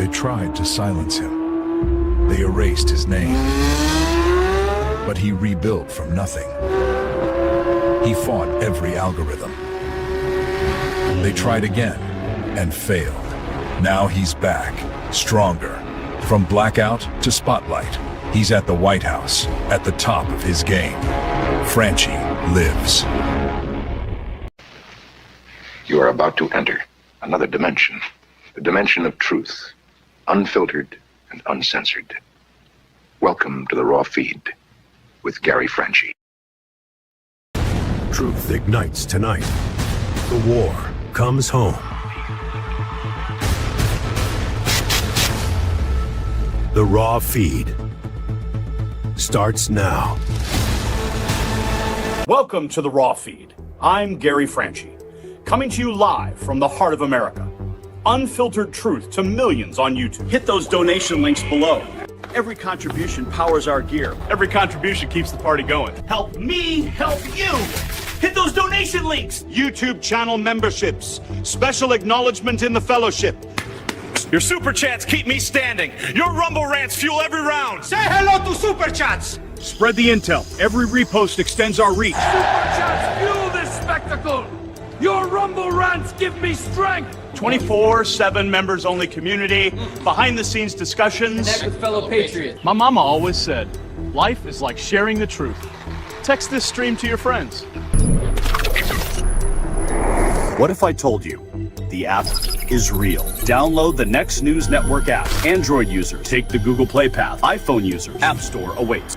They tried to silence him. They erased his name. But he rebuilt from nothing. He fought every algorithm. They tried again and failed. Now he's back, stronger. From blackout to spotlight, he's at the White House, at the top of his game. Franchi lives. You are about to enter another dimension, the dimension of truth, unfiltered and uncensored. Welcome to the Raw Feed with Guy Reffitt. Truth ignites tonight. The war comes home. The Raw Feed starts now. Welcome to the Raw Feed. I'm Gary Franchi, coming to you live from the heart of America. Unfiltered truth to millions on YouTube. Hit those donation links below. Every contribution powers our gear. Every contribution keeps the party going. Help me help you. Hit those donation links. YouTube channel memberships. Special acknowledgement in the fellowship. Your super chats keep me standing. Your Rumble rants fuel every round. Say hello to super chats. Spread the intel. Every repost extends our reach. Super chats fuel this spectacle. Your Rumble rants give me strength. 24/7 members-only community, behind-the-scenes discussions. Connect with fellow Patriots. My mama always said, life is like sharing the truth. Text this stream to your friends. What if I told you the app is real? Download the Next News Network app. Android users, take the Google Play path. iPhone users, App Store awaits.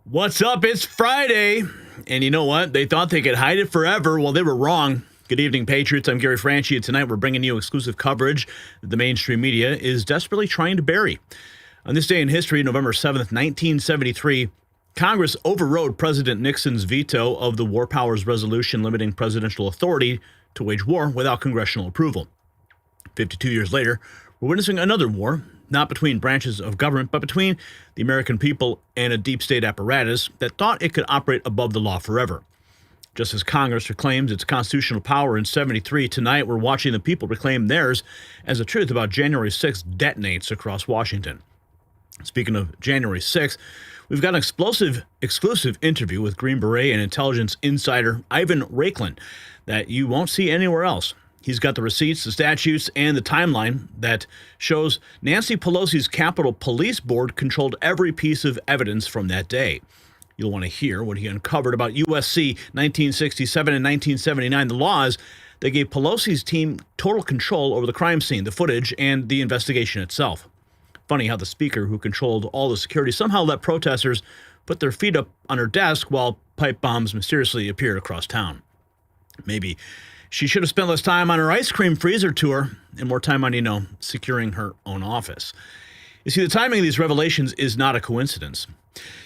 What's up? It's Friday. And you know what? They thought they could hide it forever. Well, they were wrong. Good evening, Patriots. I'm Gary Franchi, and tonight we're bringing you exclusive coverage that the mainstream media is desperately trying to bury. On this day in history, November 7th, 1973, Congress overrode President Nixon's veto of the War Powers Resolution limiting presidential authority to wage war without congressional approval. 52 years later, we're witnessing another war, not between branches of government, but between the American people and a deep state apparatus that thought it could operate above the law forever. Just as Congress reclaims its constitutional power in 73, tonight we're watching the people reclaim theirs as the truth about January 6th detonates across Washington. Speaking of January 6th, we've got an exclusive interview with Green Beret and intelligence insider Ivan Raiklin that you won't see anywhere else. He's got the receipts, the statutes, and the timeline that shows Nancy Pelosi's Capitol Police Board controlled every piece of evidence from that day. You'll want to hear what he uncovered about USC 1967 and 1979, the laws that gave Pelosi's team total control over the crime scene, the footage, and the investigation itself. Funny how the speaker who controlled all the security somehow let protesters put their feet up on her desk while pipe bombs mysteriously appeared across town. Maybe she should have spent less time on her ice cream freezer tour and more time on, securing her own office. You see, the timing of these revelations is not a coincidence.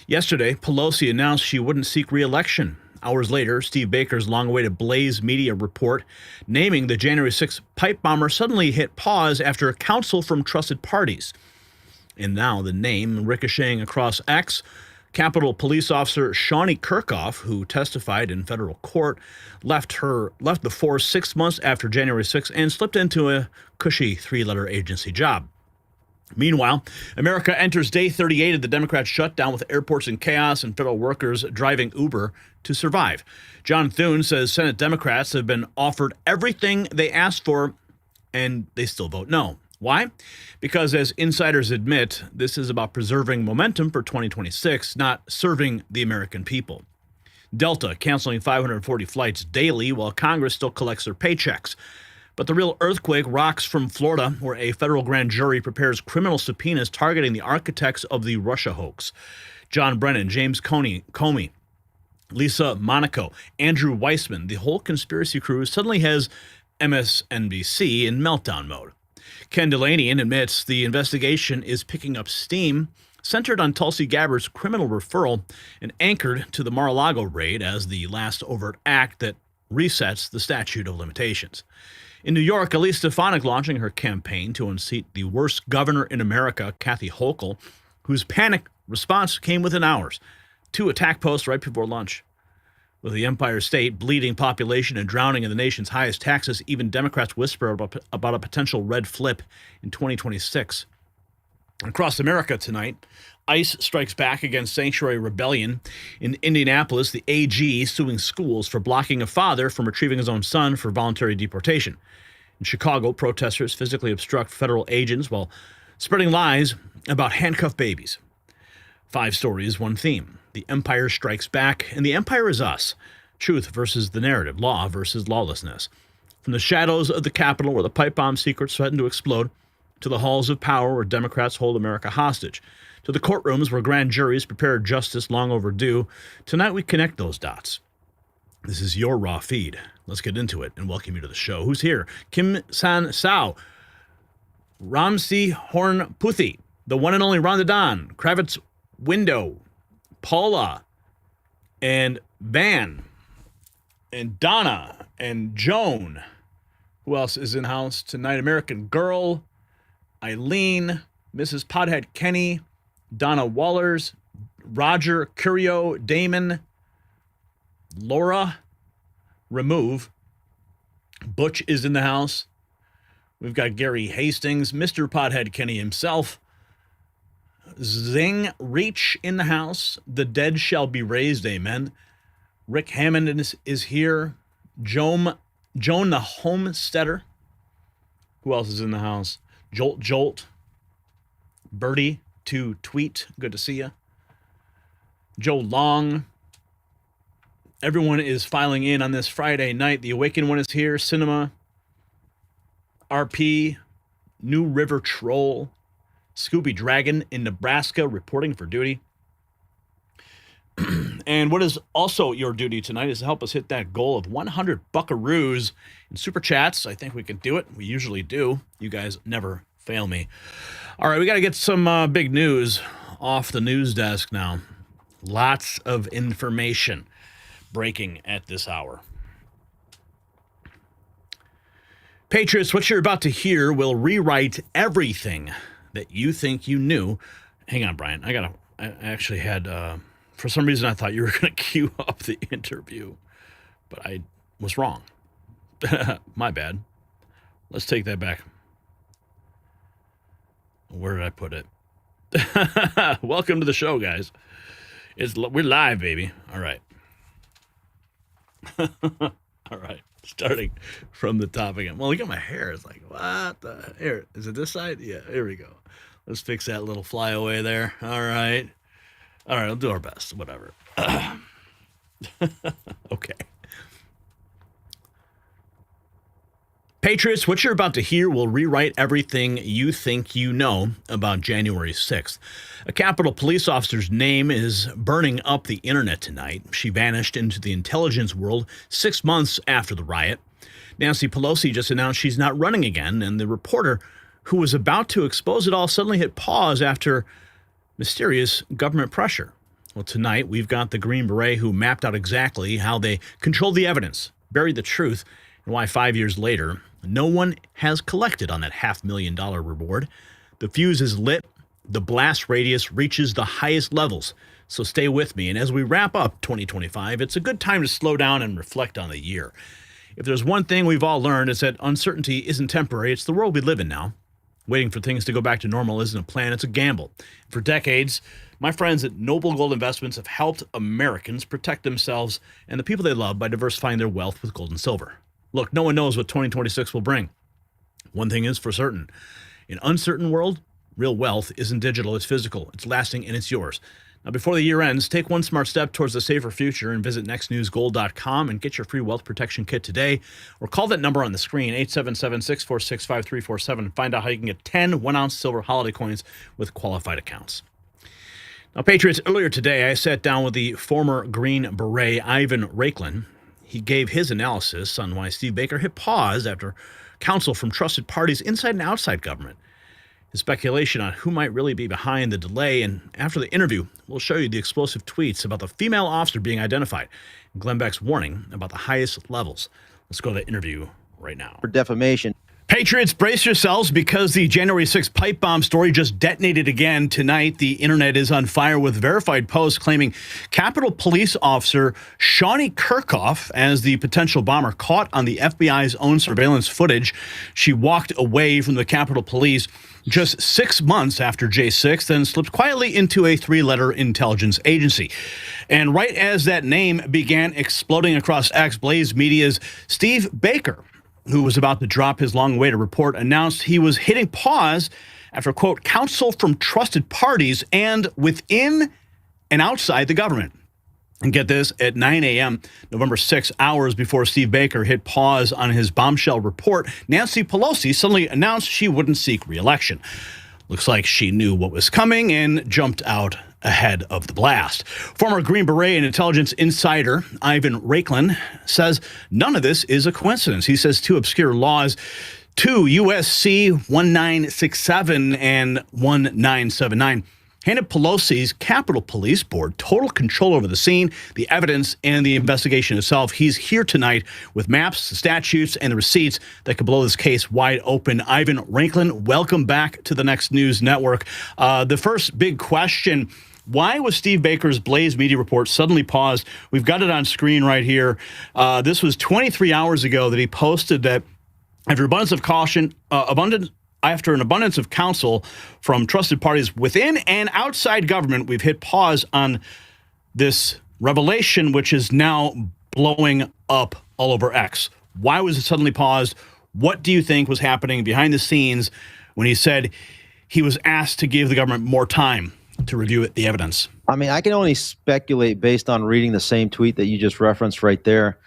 Yesterday, Pelosi announced she wouldn't seek re-election. Hours later, Steve Baker's long-awaited Blaze Media report naming the January 6th pipe bomber suddenly hit pause after counsel from trusted parties. And now the name ricocheting across X, Capitol Police Officer Shauni Kerkhoff, who testified in federal court, left the force 6 months after January 6th and slipped into a cushy three-letter agency job. Meanwhile, America enters day 38 of the Democrat shutdown with airports in chaos and federal workers driving Uber to survive. John Thune says Senate Democrats have been offered everything they asked for, and they still vote no. Why? Because as insiders admit, this is about preserving momentum for 2026, not serving the American people. Delta canceling 540 flights daily while Congress still collects their paychecks. But the real earthquake rocks from Florida, where a federal grand jury prepares criminal subpoenas targeting the architects of the Russia hoax. John Brennan, James Comey, Lisa Monaco, Andrew Weissman, the whole conspiracy crew suddenly has MSNBC in meltdown mode. Ken Delanian admits the investigation is picking up steam, centered on Tulsi Gabbard's criminal referral and anchored to the Mar-a-Lago raid as the last overt act that resets the statute of limitations. In New York, Elise Stefanik launching her campaign to unseat the worst governor in America, Kathy Hochul, whose panic response came within hours. 2 attack posts right before lunch. With the Empire State, bleeding population, and drowning in the nation's highest taxes, even Democrats whisper about a potential red flip in 2026. Across America tonight, ICE strikes back against sanctuary rebellion. In Indianapolis, the AG suing schools for blocking a father from retrieving his own son for voluntary deportation. In Chicago, protesters physically obstruct federal agents while spreading lies about handcuffed babies. 5 stories, 1 theme. The empire strikes back, and the empire is us. Truth versus the narrative, law versus lawlessness. From the shadows of the Capitol, where the pipe bomb secrets threaten to explode, to the halls of power where Democrats hold America hostage, to the courtrooms where grand juries prepare justice long overdue, tonight we connect those dots. This is your raw feed. Let's get into it and welcome you to the show. Who's here? Kim San Sao, Ramsi Horn Puthi, the one and only Ron the Don, Kravitz Window, Paula, and Van, and Donna, and Joan. Who else is in house tonight? American Girl, Eileen, Mrs. Pothead Kenny, Donna Wallers, Roger Curio, Damon, Laura, Remove. Butch is in the house. We've got Gary Hastings, Mr. Pothead Kenny himself. Zing Reach in the house. The dead shall be raised, amen. Rick Hammond is here. Joan the Homesteader. Who else is in the house? Jolt. Birdie to Tweet. Good to see you. Joe Long. Everyone is filing in on this Friday night. The Awakened One is here. Cinema. RP. New River Troll. Scooby Dragon in Nebraska reporting for duty. And what is also your duty tonight is to help us hit that goal of 100 buckaroos in Super Chats. I think we can do it. We usually do. You guys never fail me. All right, we got to get some big news off the news desk now. Lots of information breaking at this hour. Patriots, what you're about to hear will rewrite everything that you think you knew. Hang on, Brian. I actually had, for some reason, I thought you were going to cue up the interview, but I was wrong. My bad. Let's take that back. Where did I put it? Welcome to the show, guys. We're live, baby. All right. All right. Starting from the top again. Well, look at my hair. It's like, what the hair? Is it this side? Yeah, here we go. Let's fix that little flyaway there. All right. All right, we'll do our best. Whatever. Okay. Patriots, what you're about to hear will rewrite everything you think you know about January 6th. A Capitol police officer's name is burning up the internet tonight. She vanished into the intelligence world 6 months after the riot. Nancy Pelosi just announced she's not running again, and the reporter who was about to expose it all suddenly hit pause after mysterious government pressure. Well, tonight we've got the Green Beret who mapped out exactly how they controlled the evidence, buried the truth, and why 5 years later, no one has collected on that $500,000 reward. The fuse is lit. The blast radius reaches the highest levels. So stay with me. And as we wrap up 2025, it's a good time to slow down and reflect on the year. If there's one thing we've all learned, it's that uncertainty isn't temporary. It's the world we live in now. Waiting for things to go back to normal isn't a plan. It's a gamble. For decades, my friends at Noble Gold Investments have helped Americans protect themselves and the people they love by diversifying their wealth with gold and silver. Look, no one knows what 2026 will bring. One thing is for certain. In an uncertain world, real wealth isn't digital, it's physical, it's lasting, and it's yours. Now, before the year ends, take one smart step towards a safer future and visit nextnewsgold.com and get your free wealth protection kit today, or call that number on the screen, 877-646-5347, and find out how you can get 10 1-ounce silver holiday coins with qualified accounts. Now, Patriots, earlier today, I sat down with the former Green Beret, Ivan Raiklin. He gave his analysis on why Steve Baker hit pause after counsel from trusted parties inside and outside government. His speculation on who might really be behind the delay, and after the interview, we'll show you the explosive tweets about the female officer being identified, and Glenn Beck's warning about the highest levels. Let's go to the interview right now. For defamation. Patriots, brace yourselves because the January 6th pipe bomb story just detonated again tonight. The internet is on fire with verified posts claiming Capitol Police Officer Shauni Kerkhoff as the potential bomber caught on the FBI's own surveillance footage. She walked away from the Capitol Police just 6 months after J6, then slipped quietly into a 3-letter intelligence agency. And right as that name began exploding across X, Blaze Media's Steve Baker, who was about to drop his long-awaited report, announced he was hitting pause after, quote, counsel from trusted parties and within and outside the government. And get this, at 9 a.m., November 6, hours before Steve Baker hit pause on his bombshell report, Nancy Pelosi suddenly announced she wouldn't seek re-election. Looks like she knew what was coming and jumped out ahead of the blast. Former Green Beret and intelligence insider Ivan Raiklin says none of this is a coincidence. He says two obscure laws, 2 U.S.C. 1967 and 1979, handed Pelosi's Capitol Police Board total control over the scene, the evidence, and the investigation itself. He's here tonight with maps, the statutes, and the receipts that could blow this case wide open. Ivan Raiklin, welcome back to the Next News Network. The first big question, why was Steve Baker's Blaze Media report suddenly paused? We've got it on screen right here. This was 23 hours ago that he posted that after abundance of caution, after an abundance of counsel from trusted parties within and outside government, we've hit pause on this revelation, which is now blowing up all over X. Why was it suddenly paused? What do you think was happening behind the scenes when he said he was asked to give the government more time to review the evidence? I mean, I can only speculate based on reading the same tweet that you just referenced right there.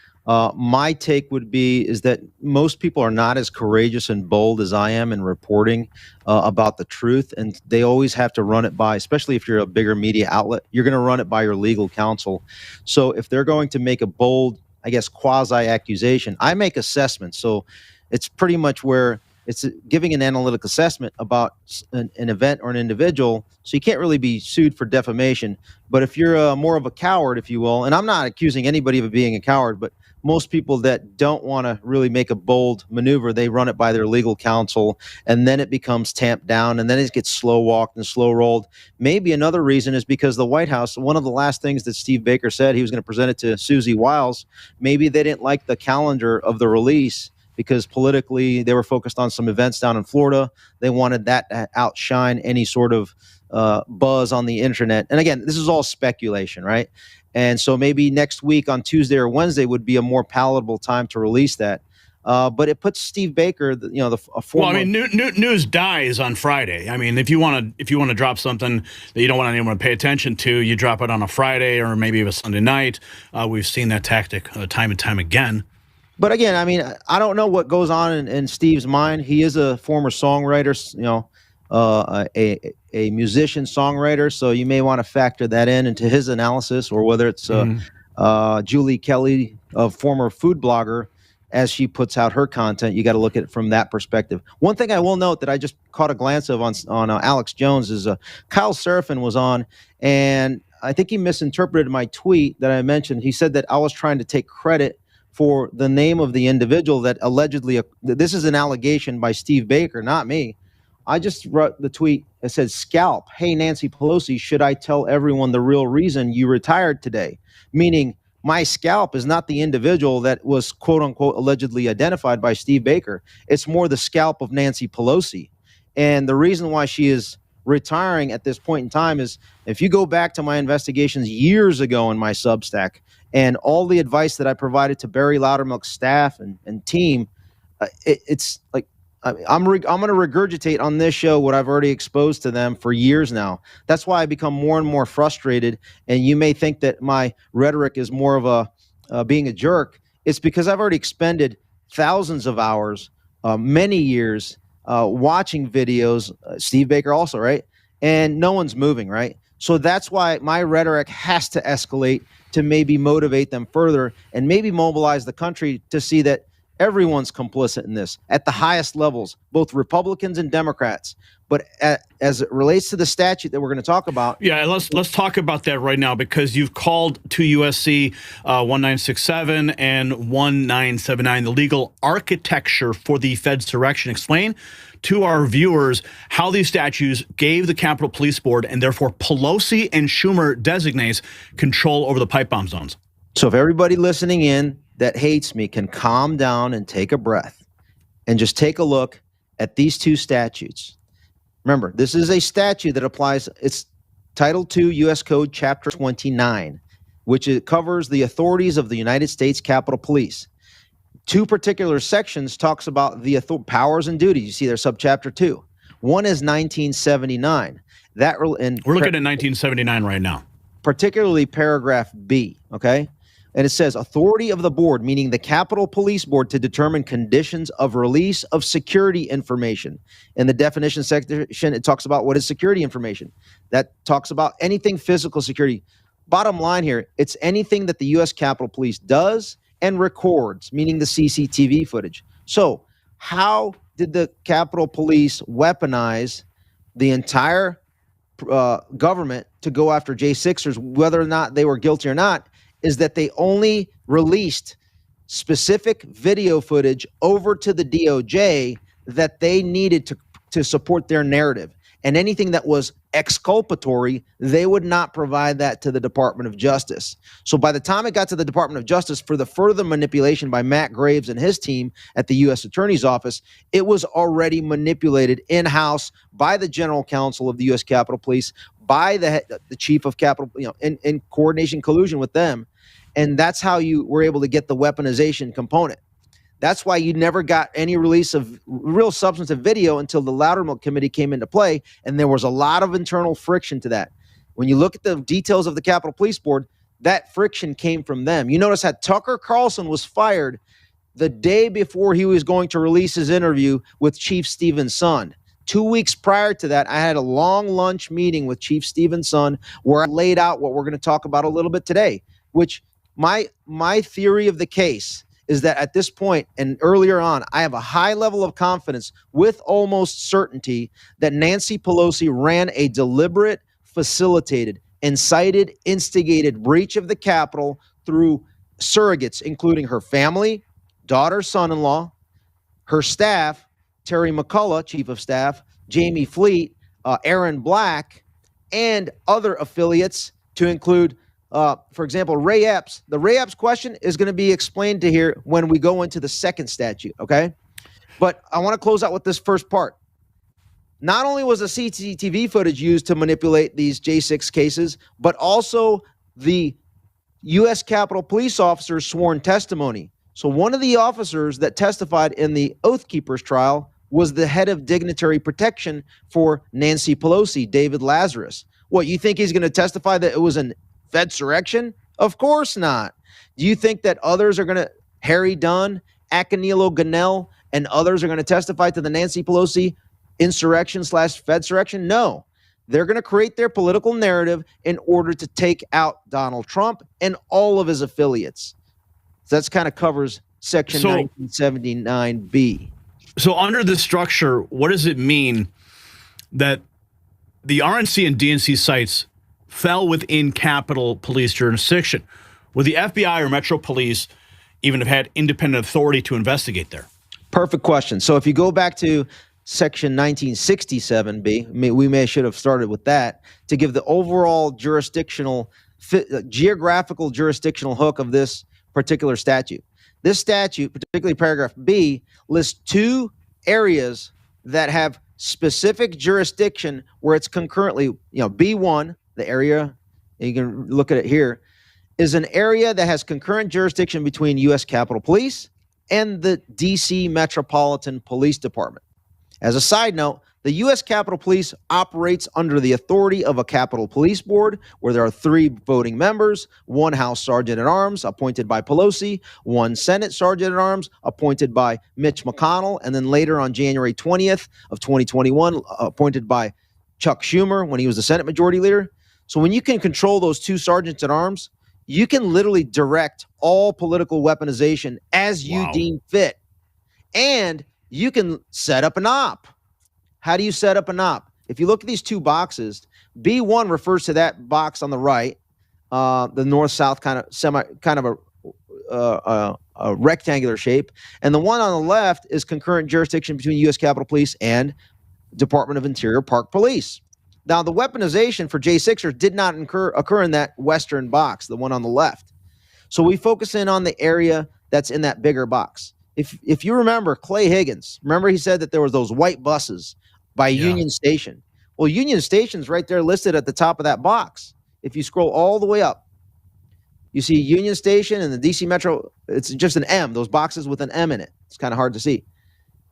My take would be is that most people are not as courageous and bold as I am in reporting about the truth, and they always have to run it by, especially if you're a bigger media outlet, you're going to run it by your legal counsel. So if they're going to make a bold, I guess, quasi-accusation, I make assessments. So it's pretty much where It's giving an analytic assessment about an event or an individual. So you can't really be sued for defamation. But if you're more of a coward, if you will, and I'm not accusing anybody of being a coward, but most people that don't want to really make a bold maneuver, they run it by their legal counsel, and then it becomes tamped down, and then it gets slow walked and slow rolled. Maybe another reason is because the White House, one of the last things that Steve Baker said, he was going to present it to Susie Wiles. Maybe they didn't like the calendar of the release because politically they were focused on some events down in Florida. They wanted that to outshine any sort of buzz on the internet. And again, this is all speculation, right? And so maybe next week on Tuesday or Wednesday would be a more palatable time to release that. But it puts Steve Baker, a former. Well, I mean, news dies on Friday. I mean, if you want to drop something that you don't want anyone to pay attention to, you drop it on a Friday or maybe a Sunday night. We've seen that tactic time and time again. But again, I mean, I don't know what goes on in Steve's mind. He is a former songwriter, a musician songwriter, so you may want to factor that into his analysis, or whether it's Julie Kelly, a former food blogger, as she puts out her content. You got to look at it from that perspective. One thing I will note that I just caught a glance of on Alex Jones is Kyle Seraphin was on, and I think he misinterpreted my tweet that I mentioned. He said that I was trying to take credit for the name of the individual that allegedly, this is an allegation by Steve Baker, not me. I just wrote the tweet that said, "Scalp. Hey, Nancy Pelosi, should I tell everyone the real reason you retired today?" Meaning my scalp is not the individual that was quote unquote allegedly identified by Steve Baker. It's more the scalp of Nancy Pelosi. And the reason why she is retiring at this point in time is, if you go back to my investigations years ago in my Substack and all the advice that I provided to Barry Loudermilk's staff and team, it's like, I'm going to regurgitate on this show what I've already exposed to them for years now. That's why I become more and more frustrated. And you may think that my rhetoric is more of a being a jerk. It's because I've already expended thousands of hours, many years, watching videos. Steve Baker also, right? And no one's moving, right? So that's why my rhetoric has to escalate to maybe motivate them further and maybe mobilize the country to see that everyone's complicit in this at the highest levels, both Republicans and Democrats. But as it relates to the statute that we're going to talk about. Yeah, let's talk about that right now, because you've called to USC 1967 and 1979 the legal architecture for the Fed's direction. Explain to our viewers how these statutes gave the Capitol Police Board, and therefore Pelosi and Schumer designates, control over the pipe bomb zones. So if everybody listening in that hates me can calm down and take a breath and just take a look at these two statutes. Remember, this is a statute that applies, it's Title II U.S. Code Chapter 29, which it covers the authorities of the United States Capitol Police. Two particular sections talks about the powers and duties. You see there, subchapter 2. One is 1979. We're looking at 1979 right now. Particularly paragraph B, okay? And it says, authority of the board, meaning the Capitol Police Board, to determine conditions of release of security information. In the definition section, it talks about what is security information. That talks about anything physical security. Bottom line here, it's anything that the U.S. Capitol Police does and records, meaning the CCTV footage. So how did the Capitol Police weaponize the entire government to go after J6ers, whether or not they were guilty or not? Is that they only released specific video footage over to the DOJ that they needed to support their narrative. And anything that was exculpatory, they would not provide that to the Department of Justice. So by the time it got to the Department of Justice for the further manipulation by Matt Graves and his team at the U.S. Attorney's Office, it was already manipulated in-house by the General Counsel of the U.S. Capitol Police, by the Chief of Capitol, in coordination, collusion with them. And that's how you were able to get the weaponization component. That's why you never got any release of real substantive video until the Loudermilk Committee came into play, and there was a lot of internal friction to that. When you look at the details of the Capitol Police Board, that friction came from them. You notice that Tucker Carlson was fired the day before he was going to release his interview with Chief Stephen Sund. 2 weeks prior to that, I had a long lunch meeting with Chief Stephen Sund where I laid out what we're going to talk about a little bit today, which my theory of the case is that at this point and earlier on, I have a high level of confidence with almost certainty that Nancy Pelosi ran a deliberate, facilitated, incited, instigated breach of the Capitol through surrogates, including her family, daughter, son-in-law, her staff, Terry McCullough, chief of staff, Jamie Fleet, Aaron Black, and other affiliates to include, for example, Ray Epps. The Ray Epps question is going to be explained to here when we go into the second statute, okay? But I want to close out with this first part. Not only was the CCTV footage used to manipulate these J6 cases, but also the U.S. Capitol Police officer's sworn testimony. So one of the officers that testified in the Oath Keepers trial was the head of dignitary protection for Nancy Pelosi, David Lazarus. What, you think he's going to testify that it was an Fedsurrection? Of course not. Do you think that others are going to, Harry Dunn, Acanilo Ganell, and others are going to testify to the Nancy Pelosi insurrection/Fedsurrection? No. They're going to create their political narrative in order to take out Donald Trump and all of his affiliates. So that's kind of covers Section 1979B. So under this structure, what does it mean that the RNC and DNC sites fell within Capitol Police jurisdiction? Would the FBI or Metro Police even have had independent authority to investigate there? Perfect question. So if you go back to Section 1967B, we should have started with that to give the overall geographical jurisdictional hook of this particular statute. This statute, particularly paragraph B, lists two areas that have specific jurisdiction where it's concurrently, B1, the area, you can look at it here, is an area that has concurrent jurisdiction between U.S. Capitol Police and the D.C. Metropolitan Police Department. As a side note, the U.S. Capitol Police operates under the authority of a Capitol Police Board, where there are 3 voting members, 1 House Sergeant-at-Arms appointed by Pelosi, 1 Senate Sergeant-at-Arms appointed by Mitch McConnell, and then later on January 20th of 2021, appointed by Chuck Schumer when he was the Senate Majority Leader. So when you can control those 2 Sergeants-at-Arms, you can literally direct all political weaponization as you deem fit. And you can set up an op. How do you set up an op? If you look at these 2 boxes, B1 refers to that box on the right, the north-south kind of a rectangular shape, and the one on the left is concurrent jurisdiction between U.S. Capitol Police and Department of Interior Park Police. Now, the weaponization for J6ers did not occur in that western box, the one on the left. So we focus in on the area that's in that bigger box. If you remember Clay Higgins, remember he said that there was those white buses by Union Station. Well, Union Station's right there listed at the top of that box. If you scroll all the way up, you see Union Station and the DC Metro. It's just an M, those boxes with an M in it. It's kind of hard to see.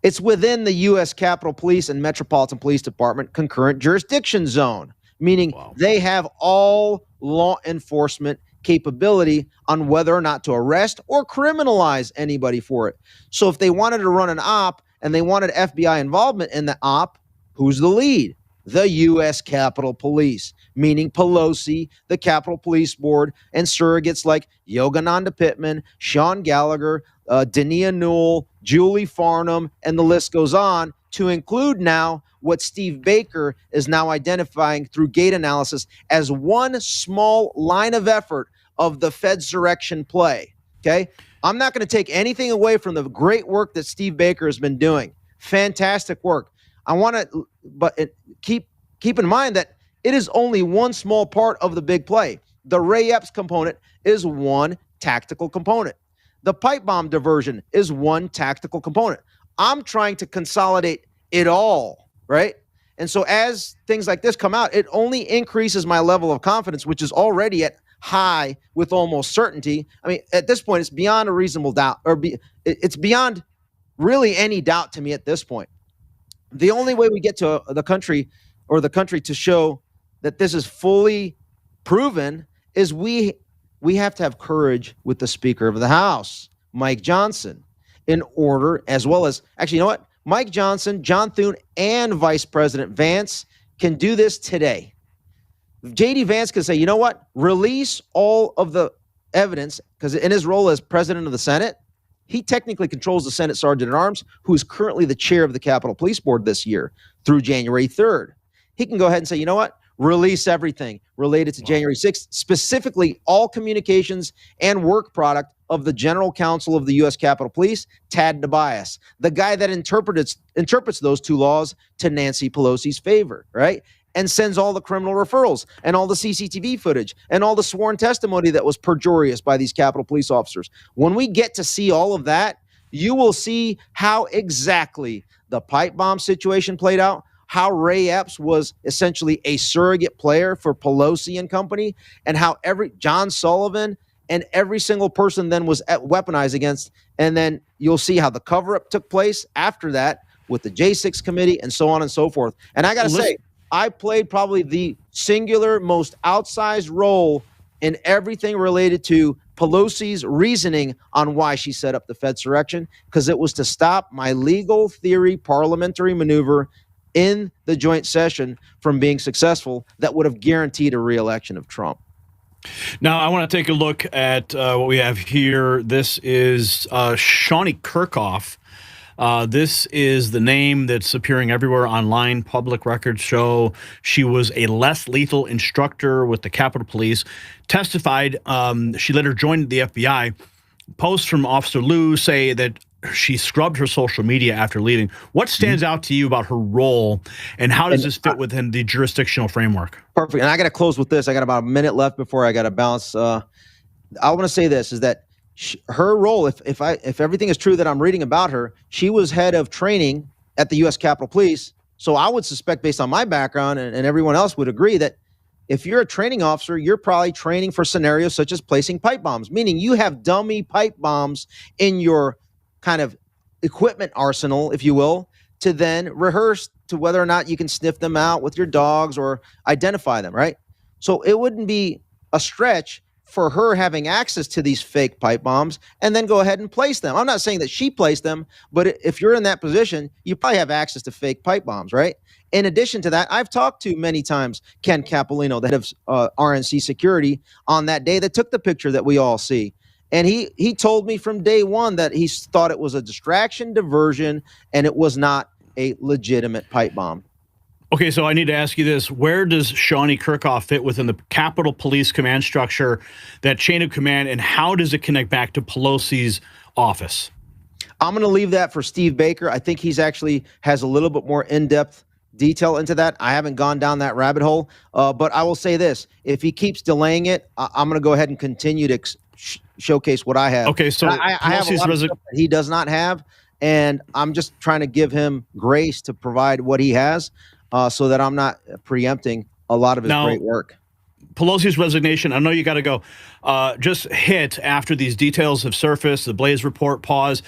It's within the U.S. Capitol Police and Metropolitan Police Department concurrent jurisdiction zone, meaning they have all law enforcement capability on whether or not to arrest or criminalize anybody for it. So if they wanted to run an op and they wanted FBI involvement in the op, who's the lead? The U.S. Capitol Police, meaning Pelosi, the Capitol Police Board, and surrogates like Yogananda Pittman, Sean Gallagher, Dania Newell, Julie Farnham, and the list goes on, to include now what Steve Baker is now identifying through gate analysis as one small line of effort of the Fedsurrection play. Okay? I'm not going to take anything away from the great work that Steve Baker has been doing. Fantastic work. I want to, but keep in mind that it is only one small part of the big play. The Ray Epps component is one tactical component. The pipe bomb diversion is one tactical component. I'm trying to consolidate it all, right? And so as things like this come out, it only increases my level of confidence, which is already at high with almost certainty. I mean, at this point, it's beyond a reasonable doubt, it's beyond really any doubt to me at this point. The only way we get to the country to show that this is fully proven is we have to have courage with the Speaker of the House, Mike Johnson, in order, as well as, actually, you know what? Mike Johnson, John Thune, and Vice President Vance can do this today. J.D. Vance can say, you know what? Release all of the evidence, because in his role as President of the Senate, he technically controls the Senate Sergeant at Arms, who is currently the chair of the Capitol Police Board this year through January 3rd. He can go ahead and say, you know what? Release everything related to January 6th, specifically all communications and work product of the General Counsel of the U.S. Capitol Police, Tad Tobias, the guy that interprets those two laws to Nancy Pelosi's favor, right? And sends all the criminal referrals and all the CCTV footage and all the sworn testimony that was perjurious by these Capitol Police officers. When we get to see all of that, you will see how exactly the pipe bomb situation played out, how Ray Epps was essentially a surrogate player for Pelosi and company, and how John Sullivan and every single person then was weaponized against. And then you'll see how the cover-up took place after that with the J6 committee and so on and so forth. And I got to say, I played probably the singular most outsized role in everything related to Pelosi's reasoning on why she set up the Fedsurrection, because it was to stop my legal theory parliamentary maneuver in the joint session from being successful that would have guaranteed a re-election of Trump. Now, I want to take a look at what we have here. This is Shauni Kerkhoff. This is the name that's appearing everywhere online. Public records show she was a less lethal instructor with the Capitol Police. Testified, she later joined the FBI. Posts from Officer Liu say that she scrubbed her social media after leaving. What stands out to you about her role, and how does this fit within the jurisdictional framework? Perfect. And I got to close with this. I got about a minute left before I got to bounce. I want to say this, is that her role, if everything is true that I'm reading about her, she was head of training at the U.S. Capitol Police. So I would suspect, based on my background, and everyone else would agree, that if you're a training officer, you're probably training for scenarios such as placing pipe bombs, meaning you have dummy pipe bombs in your kind of equipment arsenal, if you will, to then rehearse to whether or not you can sniff them out with your dogs or identify them, right? So it wouldn't be a stretch for her having access to these fake pipe bombs and then go ahead and place them. I'm not saying that she placed them, but if you're in that position, you probably have access to fake pipe bombs, right? In addition to that, I've talked to many times Ken Capolino, the head of RNC security, on that day that took the picture that we all see. And he told me from day one that he thought it was a distraction, diversion, and it was not a legitimate pipe bomb. Okay, so I need to ask you this. Where does Shauni Kerkhoff fit within the Capitol Police command structure, that chain of command, and how does it connect back to Pelosi's office? I'm going to leave that for Steve Baker. I think he's actually has a little bit more in-depth detail into that. I haven't gone down that rabbit hole, but I will say this. If he keeps delaying it, I'm going to go ahead and continue to showcase what I have. Okay, so I have a lot of stuff that he does not have, and I'm just trying to give him grace to provide what he has, so that I'm not preempting a lot of his great work. Pelosi's resignation, I know you got to go, just hit after these details have surfaced, the Blaze report, pause,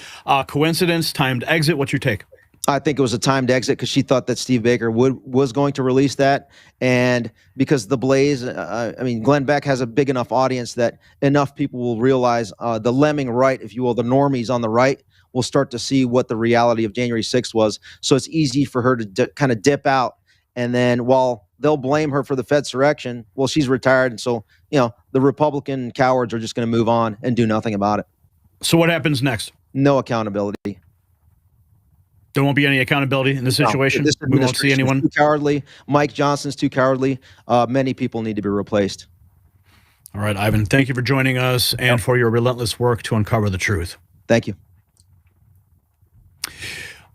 coincidence, timed exit. What's your take? I think it was a timed exit because she thought that Steve Baker was going to release that. And because the Blaze, I mean, Glenn Beck has a big enough audience that enough people will realize the lemming right, if you will, the normies on the right will start to see what the reality of January 6th was. So it's easy for her to kind of dip out. And then while they'll blame her for the Fedsurrection, well, she's retired. And so, the Republican cowards are just going to move on and do nothing about it. So what happens next? No accountability. There won't be any accountability in this situation? This we won't see anyone? Too cowardly. Mike Johnson's too cowardly. Many people need to be replaced. All right, Ivan, thank you for joining us and for your relentless work to uncover the truth. Thank you.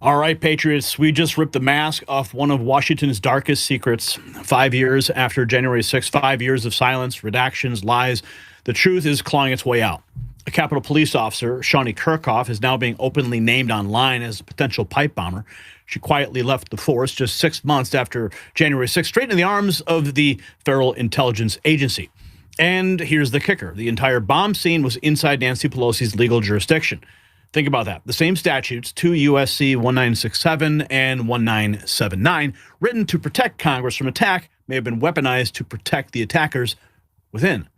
All right, Patriots, we just ripped the mask off one of Washington's darkest secrets. 5 years after January 6th, 5 years of silence, redactions, lies. The truth is clawing its way out. A Capitol Police officer, Shauni Kerkhoff, is now being openly named online as a potential pipe bomber. She quietly left the force just 6 months after January 6th, straight in the arms of the Federal Intelligence Agency. And here's the kicker. The entire bomb scene was inside Nancy Pelosi's legal jurisdiction. Think about that. The same statutes, 2 U.S.C. 1967 and 1979, written to protect Congress from attack, may have been weaponized to protect the attackers within.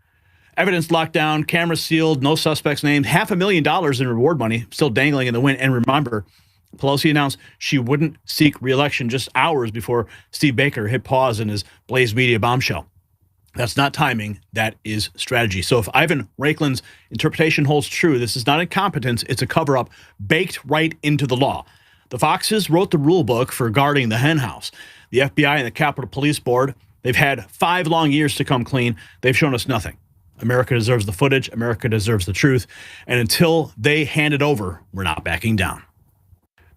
Evidence locked down, cameras sealed, no suspects named, $500,000 in reward money still dangling in the wind. And remember, Pelosi announced she wouldn't seek re-election just hours before Steve Baker hit pause in his Blaze Media bombshell. That's not timing. That is strategy. So if Ivan Raiklin's interpretation holds true, this is not incompetence. It's a cover-up baked right into the law. The Foxes wrote the rule book for guarding the hen house. The FBI and the Capitol Police Board, they've had 5 long years to come clean. They've shown us nothing. America deserves the footage. America deserves the truth. And until they hand it over, we're not backing down.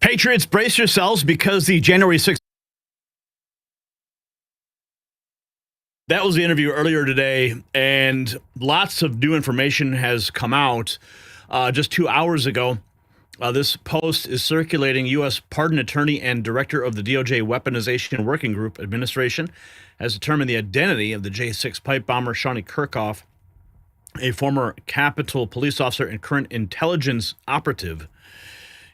Patriots, brace yourselves because the January 6th. That was the interview earlier today, and lots of new information has come out just 2 hours ago. This post is circulating. U.S. Pardon Attorney and Director of the DOJ Weaponization Working Group Administration has determined the identity of the J-6 pipe bomber Shauni Kerkhoff, a former Capitol police officer and current intelligence operative.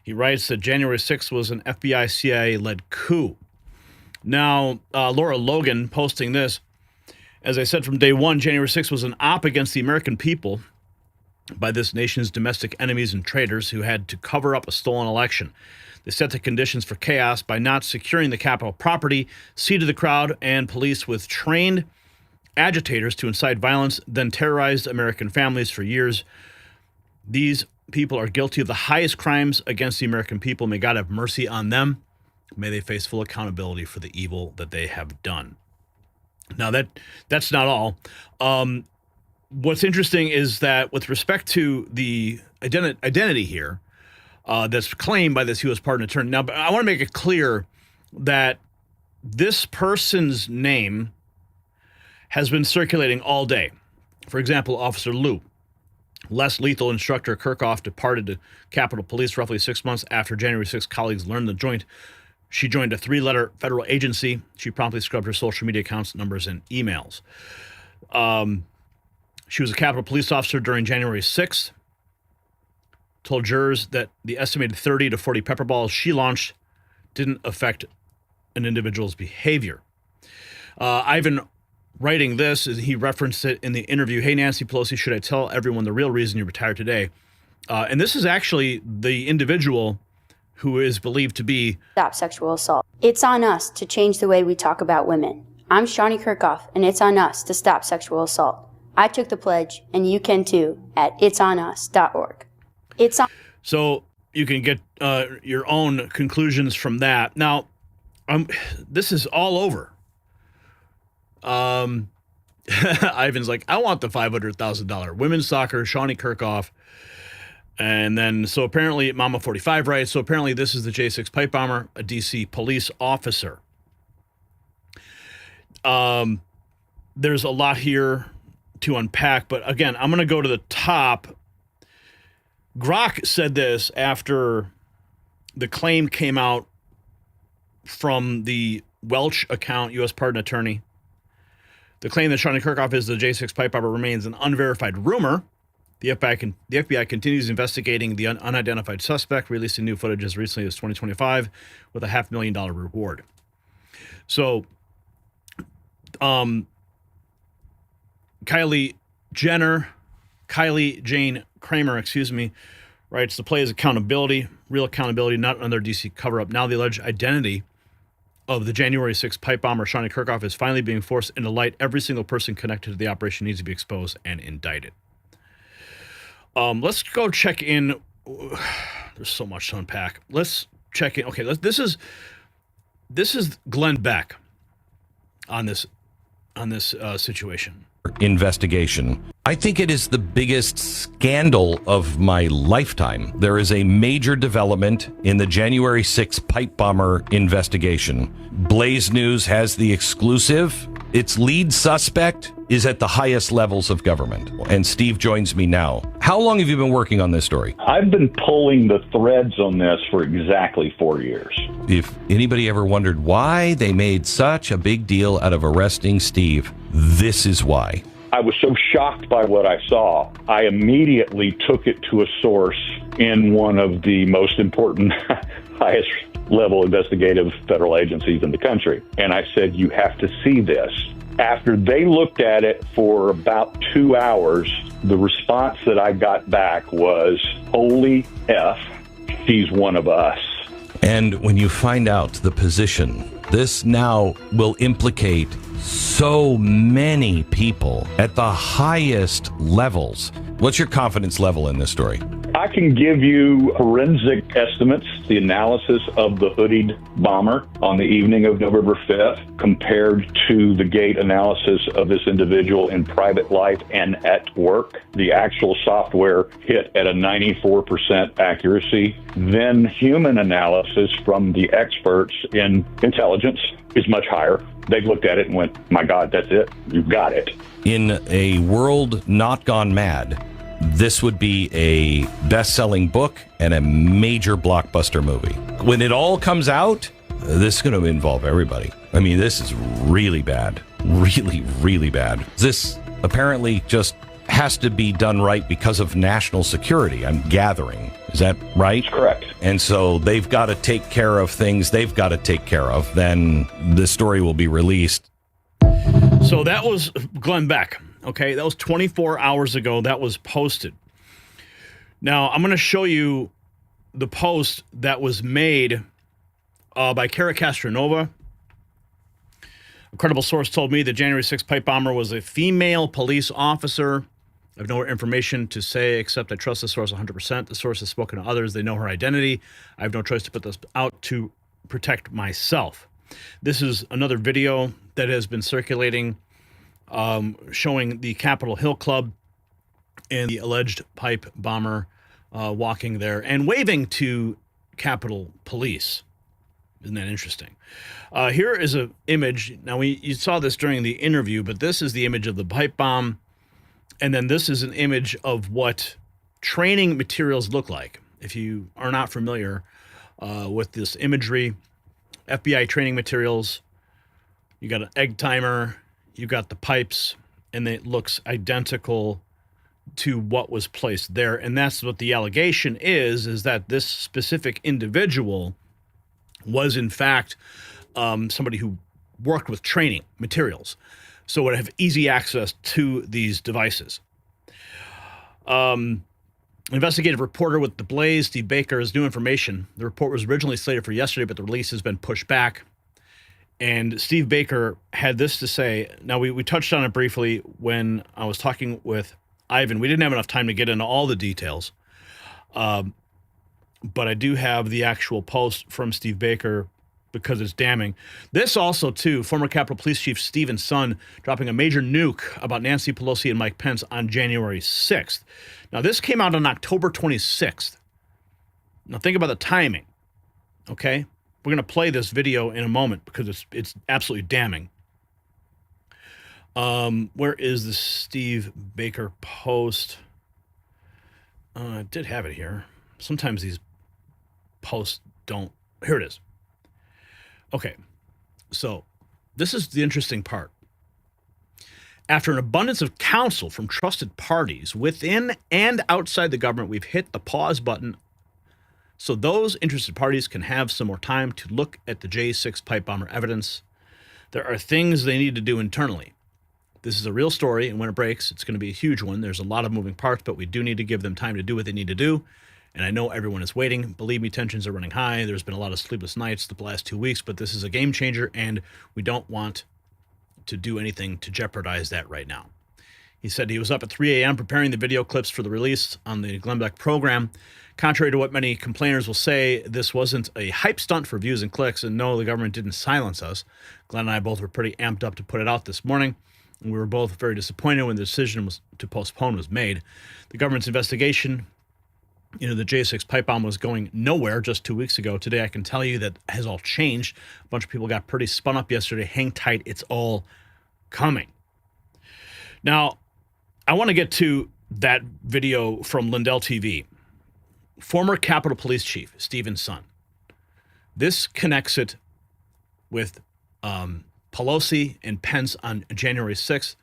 He writes that January 6th was an FBI-CIA-led coup. Now, Laura Logan posting this. As I said from day one, January 6th was an op against the American people by this nation's domestic enemies and traitors who had to cover up a stolen election. They set the conditions for chaos by not securing the Capitol property, seated the crowd and police with trained agitators to incite violence, then terrorized American families for years. These people are guilty of the highest crimes against the American people. May God have mercy on them. May they face full accountability for the evil that they have done. Now, that's not all. What's interesting is that with respect to the identity here that's claimed by this U.S. Pardon Attorney. Now, I want to make it clear that this person's name has been circulating all day. For example, Officer Lou, less lethal instructor Kerkhoff, departed the Capitol Police roughly 6 months after January 6th colleagues learned she joined a 3-letter federal agency. She promptly scrubbed her social media accounts, numbers, and emails. She was a Capitol police officer during January 6th, told jurors that the estimated 30 to 40 pepper balls she launched didn't affect an individual's behavior. Ivan writing this, he referenced it in the interview. Hey, Nancy Pelosi, should I tell everyone the real reason you retired today? And this is actually the individual who is believed to be stop sexual assault. It's on us to change the way we talk about women. I'm Shauni Kerkhoff, and it's on us to stop sexual assault. I took the pledge, and you can too, at itsonus.org. So you can get your own conclusions from that. Now, this is all over. Ivan's like, I want the $500,000. Women's soccer, Shauni Kerkhoff. And then, so apparently, Mama 45 writes, so apparently this is the J6 pipe bomber, a D.C. police officer. There's a lot here to unpack, but again, I'm going to go to the top. Grok said this after the claim came out from the Welch account, U.S. Pardon Attorney. The claim that Shauni Kerkhoff is the J6 pipe bomber remains an unverified rumor. The FBI continues investigating the unidentified suspect, releasing new footage as recently as 2025 with a $500,000 reward. So, Kylie Jane Kramer, writes, the play is accountability, real accountability, not another DC cover-up. Now the alleged identity of the January 6th pipe bomber, Shauni Kerkhoff, is finally being forced into light. Every single person connected to the operation needs to be exposed and indicted. Let's go check in. There's so much to unpack. Let's check in. Okay, this is Glenn Beck on this situation. Investigation. I think it is the biggest scandal of my lifetime. There is a major development in the January 6th pipe bomber investigation. Blaze News has the exclusive. Its lead suspect is at the highest levels of government. And Steve joins me now. How long have you been working on this story? I've been pulling the threads on this for exactly 4 years. If anybody ever wondered why they made such a big deal out of arresting Steve, this is why. I was so shocked by what I saw, I immediately took it to a source in one of the most important, highest level investigative federal agencies in the country. And I said, you have to see this. After they looked at it for about 2 hours, the response that I got back was, holy F, she's one of us. And when you find out the position This now will implicate so many people at the highest levels. What's your confidence level in this story? I can give you forensic estimates, the analysis of the hoodied bomber on the evening of November 5th compared to the gait analysis of this individual in private life and at work. The actual software hit at a 94% accuracy. Then human analysis from the experts in intelligence is much higher. They looked at it and went, my God, that's it. You've got it. In a world not gone mad, this would be a best-selling book and a major blockbuster movie. When it all comes out, this is going to involve everybody. I mean, this is really bad. Really, really bad. This apparently just has to be done right because of national security, I'm gathering. Is that right? That's correct. And so they've got to take care of things they've got to take care of. Then the story will be released. So that was Glenn Beck. Okay, that was 24 hours ago. That was posted. Now, I'm going to show you the post that was made by Kara Castronova. A credible source told me the January 6th pipe bomber was a female police officer. I have no information to say except I trust the source 100%. The source has spoken to others. They know her identity. I have no choice to put this out to protect myself. This is another video that has been circulating showing the Capitol Hill Club and the alleged pipe bomber walking there and waving to Capitol Police. Isn't that interesting? Here is an image. Now, you saw this during the interview, but this is the image of the pipe bomb. And then this is an image of what training materials look like. If you are not familiar with this imagery, FBI training materials, you got an egg timer, you got the pipes, and it looks identical to what was placed there. And that's what the allegation is that this specific individual was, in fact, somebody who worked with training materials, so would have easy access to these devices. Investigative reporter with The Blaze, Steve Baker, has new information. The report was originally slated for yesterday, but the release has been pushed back. And Steve Baker had this to say. Now, we touched on it briefly when I was talking with Ivan. We didn't have enough time to get into all the details. But I do have the actual post from Steve Baker because it's damning. This also, too, former Capitol Police Chief Stephen Son dropping a major nuke about Nancy Pelosi and Mike Pence on January 6th. Now, this came out on October 26th. Now, think about the timing, okay? We're going to play this video in a moment because it's absolutely damning. Where is the Steve Baker post? I did have it here. Sometimes these posts don't. Here it is. Okay, so this is the interesting part. After an abundance of counsel from trusted parties within and outside the government, we've hit the pause button so those interested parties can have some more time to look at the J6 pipe bomber evidence. There are things they need to do internally. This is a real story, and when it breaks, it's going to be a huge one. There's a lot of moving parts, but we do need to give them time to do what they need to do. And I know everyone is waiting. Believe me, tensions are running high. There's been a lot of sleepless nights the last 2 weeks, but this is a game changer, and we don't want to do anything to jeopardize that right now. He said he was up at 3 a.m. preparing the video clips for the release on the Glenn Beck program. Contrary to what many complainers will say, this wasn't a hype stunt for views and clicks, and no, the government didn't silence us. Glenn and I both were pretty amped up to put it out this morning, and we were both very disappointed when the decision to postpone was made. The government's investigation, the J6 pipe bomb was going nowhere just 2 weeks ago. Today, I can tell you that has all changed. A bunch of people got pretty spun up yesterday. Hang tight. It's all coming. Now, I want to get to that video from Lindell TV. Former Capitol Police Chief, Stephen Son. This connects it with Pelosi and Pence on January 6th.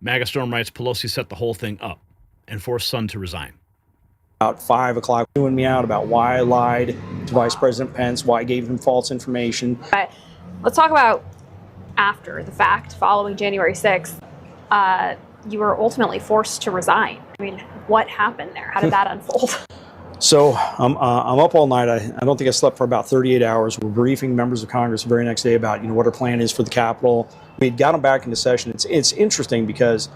MAGA Storm writes, Pelosi set the whole thing up and forced Son to resign. About 5 o'clock, chewing me out about why I lied to Vice President Pence, why I gave him false information. Let's talk about after the fact, following January 6th. You were ultimately forced to resign. I mean, what happened there? How did that unfold? So I'm up all night. I don't think I slept for about 38 hours. We're briefing members of Congress the very next day about, what our plan is for the Capitol. We had gotten back into session. It's interesting because,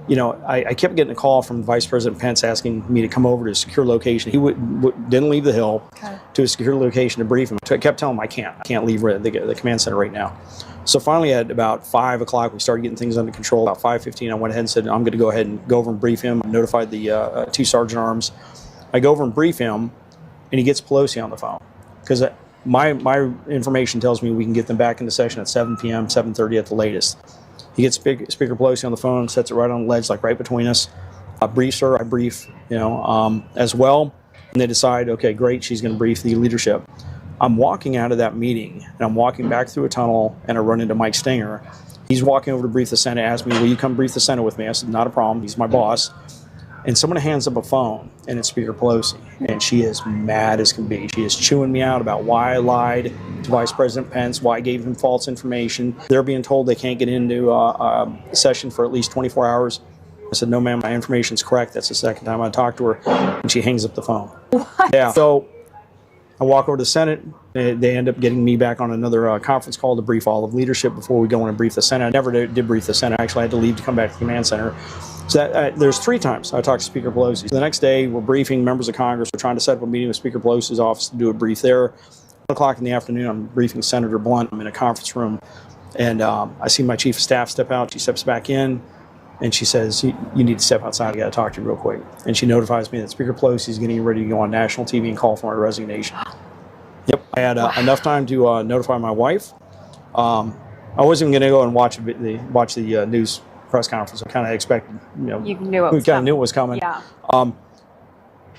I kept getting a call from Vice President Pence asking me to come over to a secure location. He didn't leave the Hill to a secure location to brief him. I kept telling him I can't leave the command center right now. So finally at about 5 o'clock, we started getting things under control. About 5:15, I went ahead and said, I'm going to go ahead and go over and brief him. I notified the 2 Sergeant Arms. I go over and brief him, and he gets Pelosi on the phone. Because my information tells me we can get them back into session at 7 p.m., 7:30 at the latest. He gets Speaker Pelosi on the phone, sets it right on the ledge, like right between us. Briefs her, I brief, as well. And they decide, okay, great, she's going to brief the leadership. I'm walking out of that meeting, and I'm walking back through a tunnel, and I run into Mike Stinger. He's walking over to brief the Senate, asked me, will you come brief the Senate with me? I said, not a problem, he's my boss. And someone hands up a phone, and it's Speaker Pelosi, and she is mad as can be. She is chewing me out about why I lied to Vice President Pence, why I gave him false information. They're being told they can't get into a session for at least 24 hours. I said, no, ma'am, my information's correct. That's the second time I talked to her, and she hangs up the phone. What? Yeah. So I walk over to the Senate. They end up getting me back on another conference call to brief all of leadership before we go in and brief the Senate. I never did brief the Senate. I actually had to leave to come back to the command center. So there's 3 times I talked to Speaker Pelosi. The next day, we're briefing members of Congress. We're trying to set up a meeting with Speaker Pelosi's office to do a brief there. 1 o'clock in the afternoon, I'm briefing Senator Blunt. I'm in a conference room, and I see my chief of staff step out. She steps back in, and she says, you need to step outside. I got to talk to you real quick. And she notifies me that Speaker Pelosi is getting ready to go on national TV and call for my resignation. Yep, I had enough time to notify my wife. I wasn't even going to go and watch the news press conference. I kind of expected, you knew it was we kind of knew it was coming. Yeah.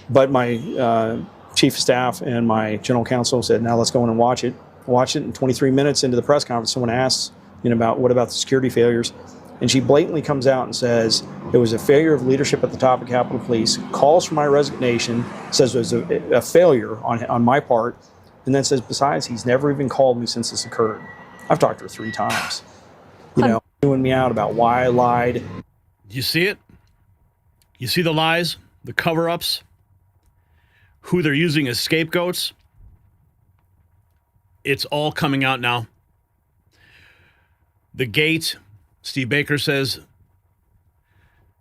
But my chief of staff and my general counsel said, now let's go in and watch it. And 23 minutes into the press conference, someone asks, about what about the security failures? And she blatantly comes out and says, there was a failure of leadership at the top of Capitol Police, calls for my resignation, says it was a failure on my part, and then says, besides, he's never even called me since this occurred. I've talked to her 3 times. Chewing me out about why I lied. You see it? You see the lies, the cover-ups, who they're using as scapegoats? It's all coming out now. The gate, Steve Baker says,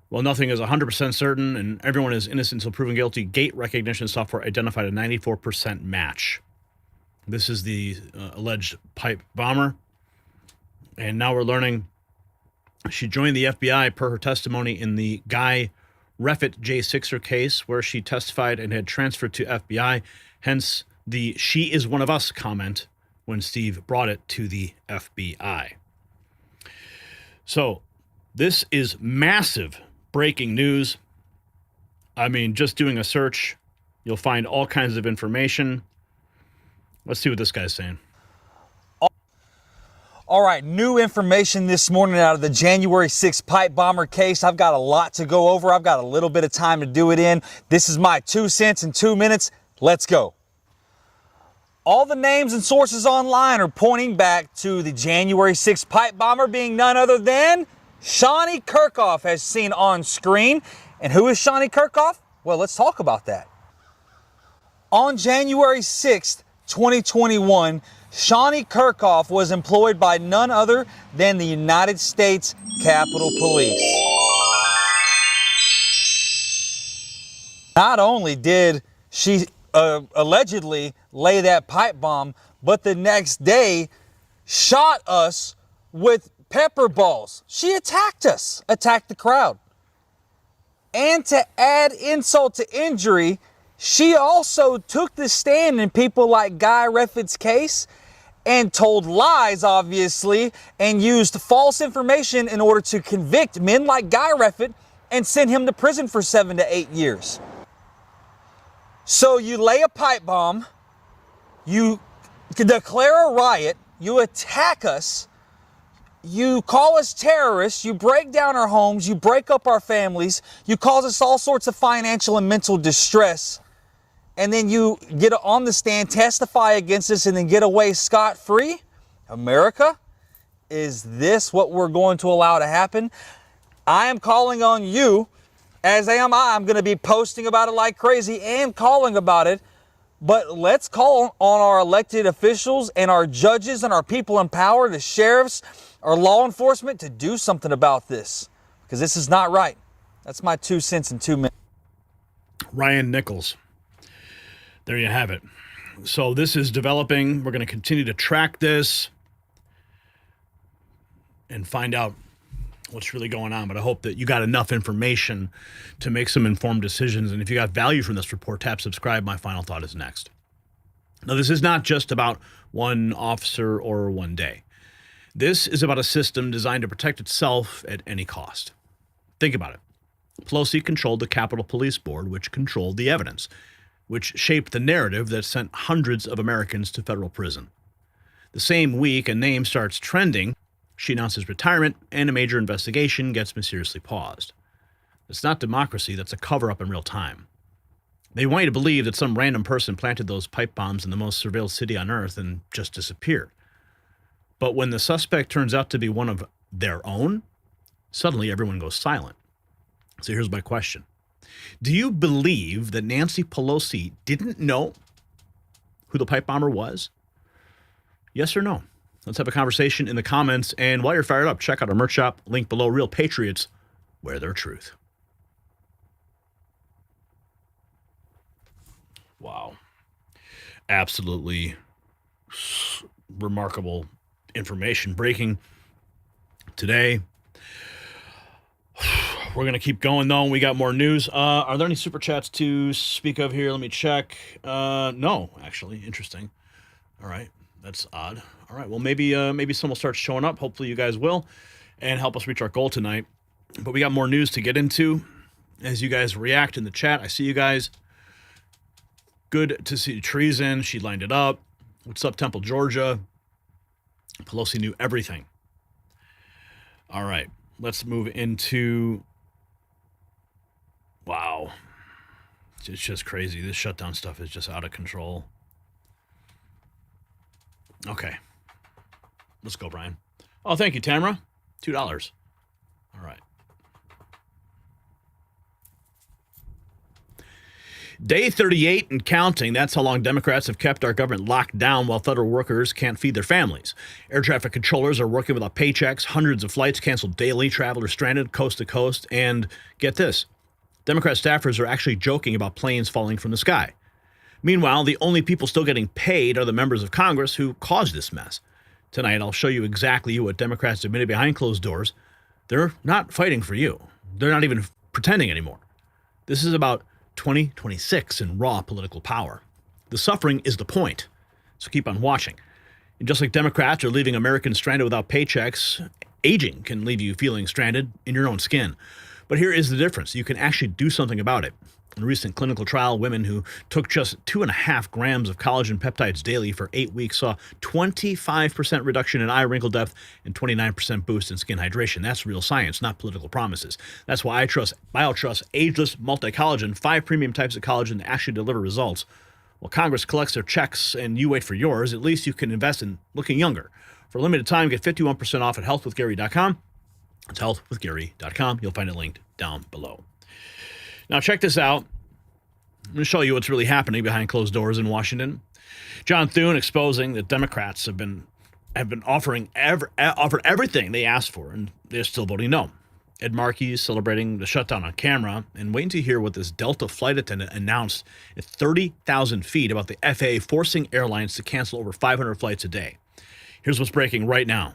well, nothing is 100% certain and everyone is innocent until proven guilty. Gate recognition software identified a 94% match. This is the alleged pipe bomber. And now we're learning she joined the FBI per her testimony in the Guy Reffitt J6er case, where she testified and had transferred to FBI. Hence the "she is one of us" comment when Steve brought it to the FBI. So this is massive breaking news. I mean, just doing a search, you'll find all kinds of information. Let's see what this guy's saying. All right, new information this morning out of the January 6th pipe bomber case. I've got a lot to go over. I've got a little bit of time to do it in. This is my 2 cents in 2 minutes. Let's go. All the names and sources online are pointing back to the January 6th pipe bomber being none other than Shauni Kerkhoff, as seen on screen. And who is Shauni Kerkhoff? Well, let's talk about that. On January 6th, 2021, Shauni Kerkhoff was employed by none other than the United States Capitol Police. Not only did she allegedly lay that pipe bomb, but the next day shot us with pepper balls. She attacked us, attacked the crowd. And to add insult to injury, she also took the stand in people like Guy Reffitt's case and told lies, obviously, and used false information in order to convict men like Guy Reffitt and send him to prison for 7 to 8 years. So you lay a pipe bomb, you declare a riot, you attack us, you call us terrorists, you break down our homes, you break up our families, you cause us all sorts of financial and mental distress, and then you get on the stand, testify against us, and then get away scot-free? America, is this what we're going to allow to happen? I am calling on you as am I. I'm going to be posting about it like crazy and calling about it. But let's call on our elected officials and our judges and our people in power, the sheriffs, our law enforcement, to do something about this, because this is not right. That's my 2 cents in 2 minutes. Ryan Nichols. There you have it. So this is developing. We're going to continue to track this and find out what's really going on. But I hope that you got enough information to make some informed decisions. And if you got value from this report, tap subscribe. My final thought is next. Now, this is not just about one officer or one day. This is about a system designed to protect itself at any cost. Think about it. Pelosi controlled the Capitol Police Board, which controlled the evidence, which shaped the narrative that sent hundreds of Americans to federal prison. The same week a name starts trending, she announces retirement, and a major investigation gets mysteriously paused. It's not democracy, that's a cover-up in real time. They want you to believe that some random person planted those pipe bombs in the most surveilled city on earth and just disappeared. But when the suspect turns out to be one of their own, suddenly everyone goes silent. So here's my question. Do you believe that Nancy Pelosi didn't know who the pipe bomber was? Yes or no? Let's have a conversation in the comments. And while you're fired up, check out our merch shop. Link below. Real Patriots wear their truth. Wow. Absolutely remarkable information breaking today. We're going to keep going, though. We got more news. Are there any super chats to speak of here? Let me check. No, actually. Interesting. All right. That's odd. All right. Well, maybe some will start showing up. Hopefully you guys will and help us reach our goal tonight. But we got more news to get into as you guys react in the chat. I see you guys. Good to see treason. She lined it up. What's up, Temple, Georgia? Pelosi knew everything. All right. Let's move into... Wow. It's just crazy. This shutdown stuff is just out of control. Okay. Let's go, Brian. Oh, thank you, Tamara. $2. All right. Day 38 and counting. That's how long Democrats have kept our government locked down while federal workers can't feed their families. Air traffic controllers are working without paychecks. Hundreds of flights canceled daily. Travelers stranded coast to coast. And get this. Democrat staffers are actually joking about planes falling from the sky. Meanwhile, the only people still getting paid are the members of Congress who caused this mess. Tonight, I'll show you exactly what Democrats admitted behind closed doors. They're not fighting for you. They're not even pretending anymore. This is about 2026 in raw political power. The suffering is the point, so keep on watching. And just like Democrats are leaving Americans stranded without paychecks, aging can leave you feeling stranded in your own skin. But here is the difference. You can actually do something about it. In a recent clinical trial, women who took just 2.5 grams of collagen peptides daily for 8 weeks saw 25% reduction in eye wrinkle depth and 29% boost in skin hydration. That's real science, not political promises. That's why I trust BioTrust Ageless Multi-Collagen, 5 premium types of collagen that actually deliver results. While Congress collects their checks and you wait for yours, at least you can invest in looking younger. For a limited time, get 51% off at healthwithgary.com. It's healthwithgary.com. You'll find it linked down below. Now, check this out. I'm going to show you what's really happening behind closed doors in Washington. John Thune exposing that Democrats have been offered everything they asked for, and they're still voting no. Ed Markey is celebrating the shutdown on camera, and waiting to hear what this Delta flight attendant announced at 30,000 feet about the FAA forcing airlines to cancel over 500 flights a day. Here's what's breaking right now.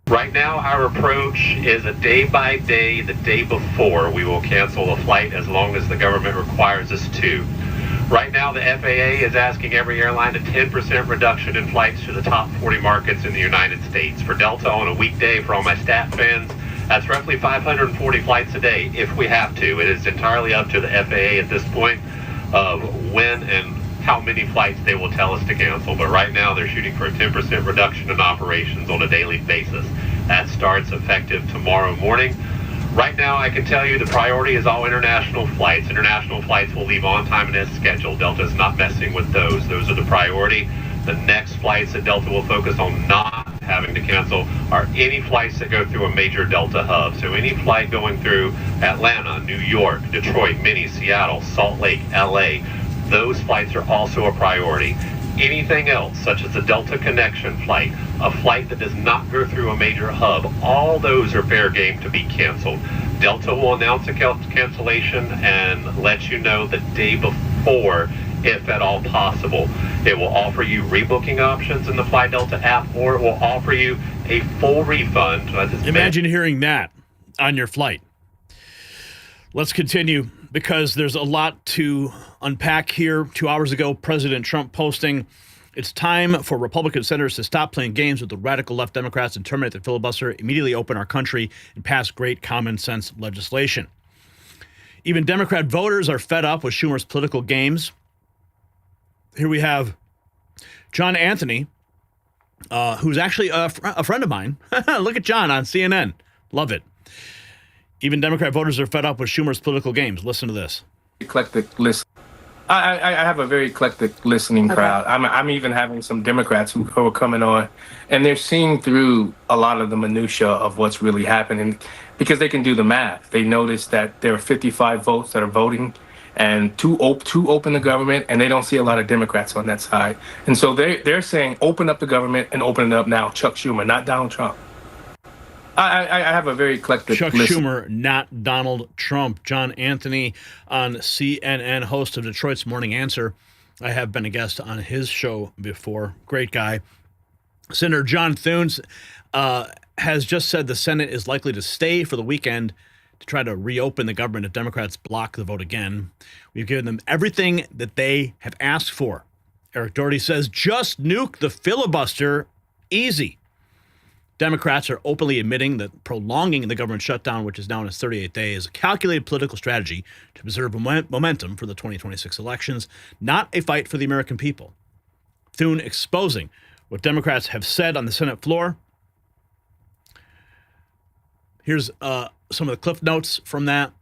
Right now, our approach is a day by day, the day before we will cancel a flight as long as the government requires us to. Right now, the FAA is asking every airline a 10% reduction in flights to the top 40 markets in the United States. For Delta on a weekday, for all my stat fans, that's roughly 540 flights a day if we have to. It is entirely up to the FAA at this point of when and how many flights they will tell us to cancel. But right now they're shooting for a 10% reduction in operations on a daily basis. That starts effective tomorrow morning. Right now I can tell you the priority is all international flights. International flights will leave on time and as scheduled. Delta is not messing with those. Those are the priority. The next flights that Delta will focus on not having to cancel are any flights that go through a major Delta hub. So any flight going through Atlanta, New York, Detroit, Minneapolis, Seattle, Salt Lake, LA, those flights are also a priority. Anything else, such as the Delta Connection flight, a flight that does not go through a major hub, all those are fair game to be canceled. Delta will announce a cancellation and let you know the day before, if at all possible. It will offer you rebooking options in the Fly Delta app, or it will offer you a full refund. Imagine hearing that on your flight. Let's continue, because there's a lot to unpack here. 2 hours ago, President Trump posting, "It's time for Republican senators to stop playing games with the radical left Democrats and terminate the filibuster, immediately open our country, and pass great common sense legislation." Even Democrat voters are fed up with Schumer's political games. Here we have John Anthony, who's actually a friend of mine. Look at John on CNN. Love it. Even Democrat voters are fed up with Schumer's political games. Listen to this. Eclectic list. I have a very eclectic listening crowd. I'm even having some Democrats who are coming on, and they're seeing through a lot of the minutia of what's really happening, because they can do the math. They notice that there are 55 votes that are voting, and to open the government, and they don't see a lot of Democrats on that side. And so they're saying, open up the government and open it up now. Chuck Schumer, not Donald Trump. I have a very eclectic Chuck list. Schumer, not Donald Trump. John Anthony on CNN, host of Detroit's Morning Answer. I have been a guest on his show before. Great guy. Senator John Thune has just said the Senate is likely to stay for the weekend to try to reopen the government if Democrats block the vote again. We've given them everything that they have asked for. Eric Doherty says, just nuke the filibuster. Easy. Democrats are openly admitting that prolonging the government shutdown, which is now in its 38th day, is a calculated political strategy to preserve momentum for the 2026 elections, not a fight for the American people. Thune exposing what Democrats have said on the Senate floor. Here's some of the cliff notes from that.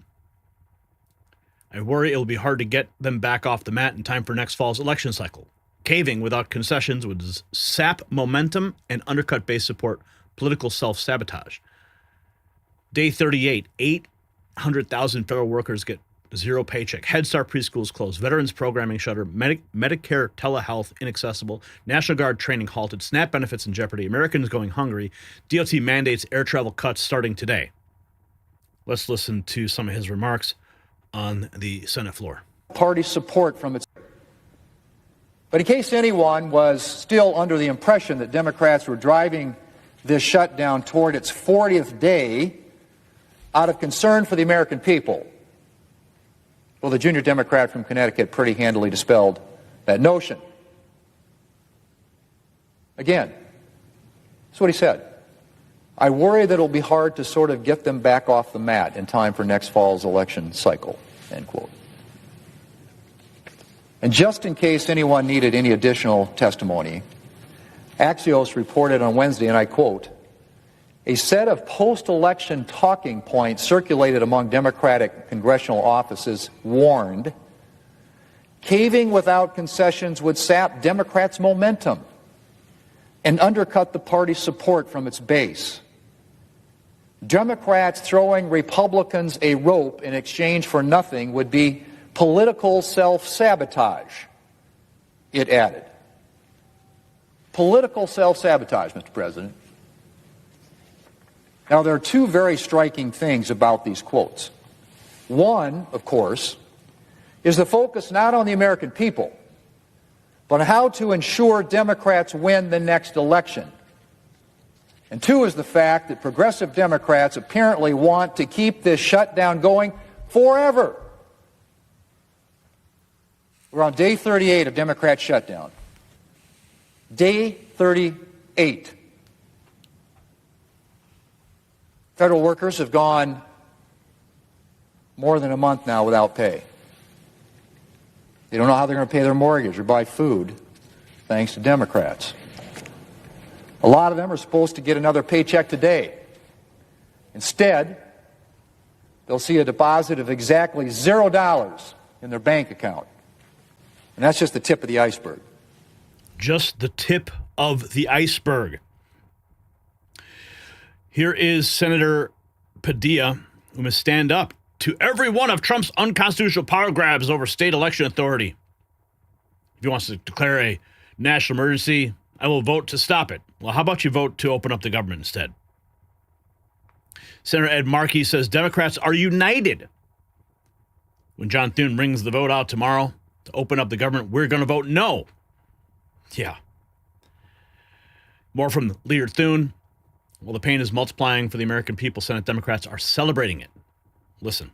I worry it will be hard to get them back off the mat in time for next fall's election cycle. Caving without concessions would sap momentum and undercut base support, political self-sabotage. Day 38, 800,000 federal workers get zero paycheck. Head Start preschools closed. Veterans programming shuttered. Medicare telehealth inaccessible. National Guard training halted. SNAP benefits in jeopardy. Americans going hungry. DOT mandates air travel cuts starting today. Let's listen to some of his remarks on the Senate floor. Party support from its... But in case anyone was still under the impression that Democrats were driving this shutdown toward its 40th day out of concern for the American people, well, the junior Democrat from Connecticut pretty handily dispelled that notion. Again, that's what he said. I worry that it'll be hard to sort of get them back off the mat in time for next fall's election cycle, end quote. And just in case anyone needed any additional testimony, Axios reported on Wednesday, and I quote, a set of post-election talking points circulated among Democratic congressional offices warned caving without concessions would sap Democrats' momentum and undercut the party's support from its base. Democrats throwing Republicans a rope in exchange for nothing would be political self-sabotage, it added. Political self-sabotage, Mr. President. Now, there are two very striking things about these quotes. One, of course, is the focus not on the American people, but on how to ensure Democrats win the next election. And two is the fact that progressive Democrats apparently want to keep this shutdown going forever. We're on day 38 of Democrat shutdown. Day 38. Federal workers have gone more than a month now without pay. They don't know how they're going to pay their mortgage or buy food, thanks to Democrats. A lot of them are supposed to get another paycheck today. Instead, they'll see a deposit of exactly $0 in their bank account. And that's just the tip of the iceberg. Just the tip of the iceberg. Here is Senator Padilla, who must stand up to every one of Trump's unconstitutional power grabs over state election authority. If he wants to declare a national emergency, I will vote to stop it. Well, how about you vote to open up the government instead? Senator Ed Markey says Democrats are united. When John Thune brings the vote out tomorrow to open up the government, we're going to vote no. Yeah. More from Leader Thune. Well, the pain is multiplying for the American people. Senate Democrats are celebrating it. Listen.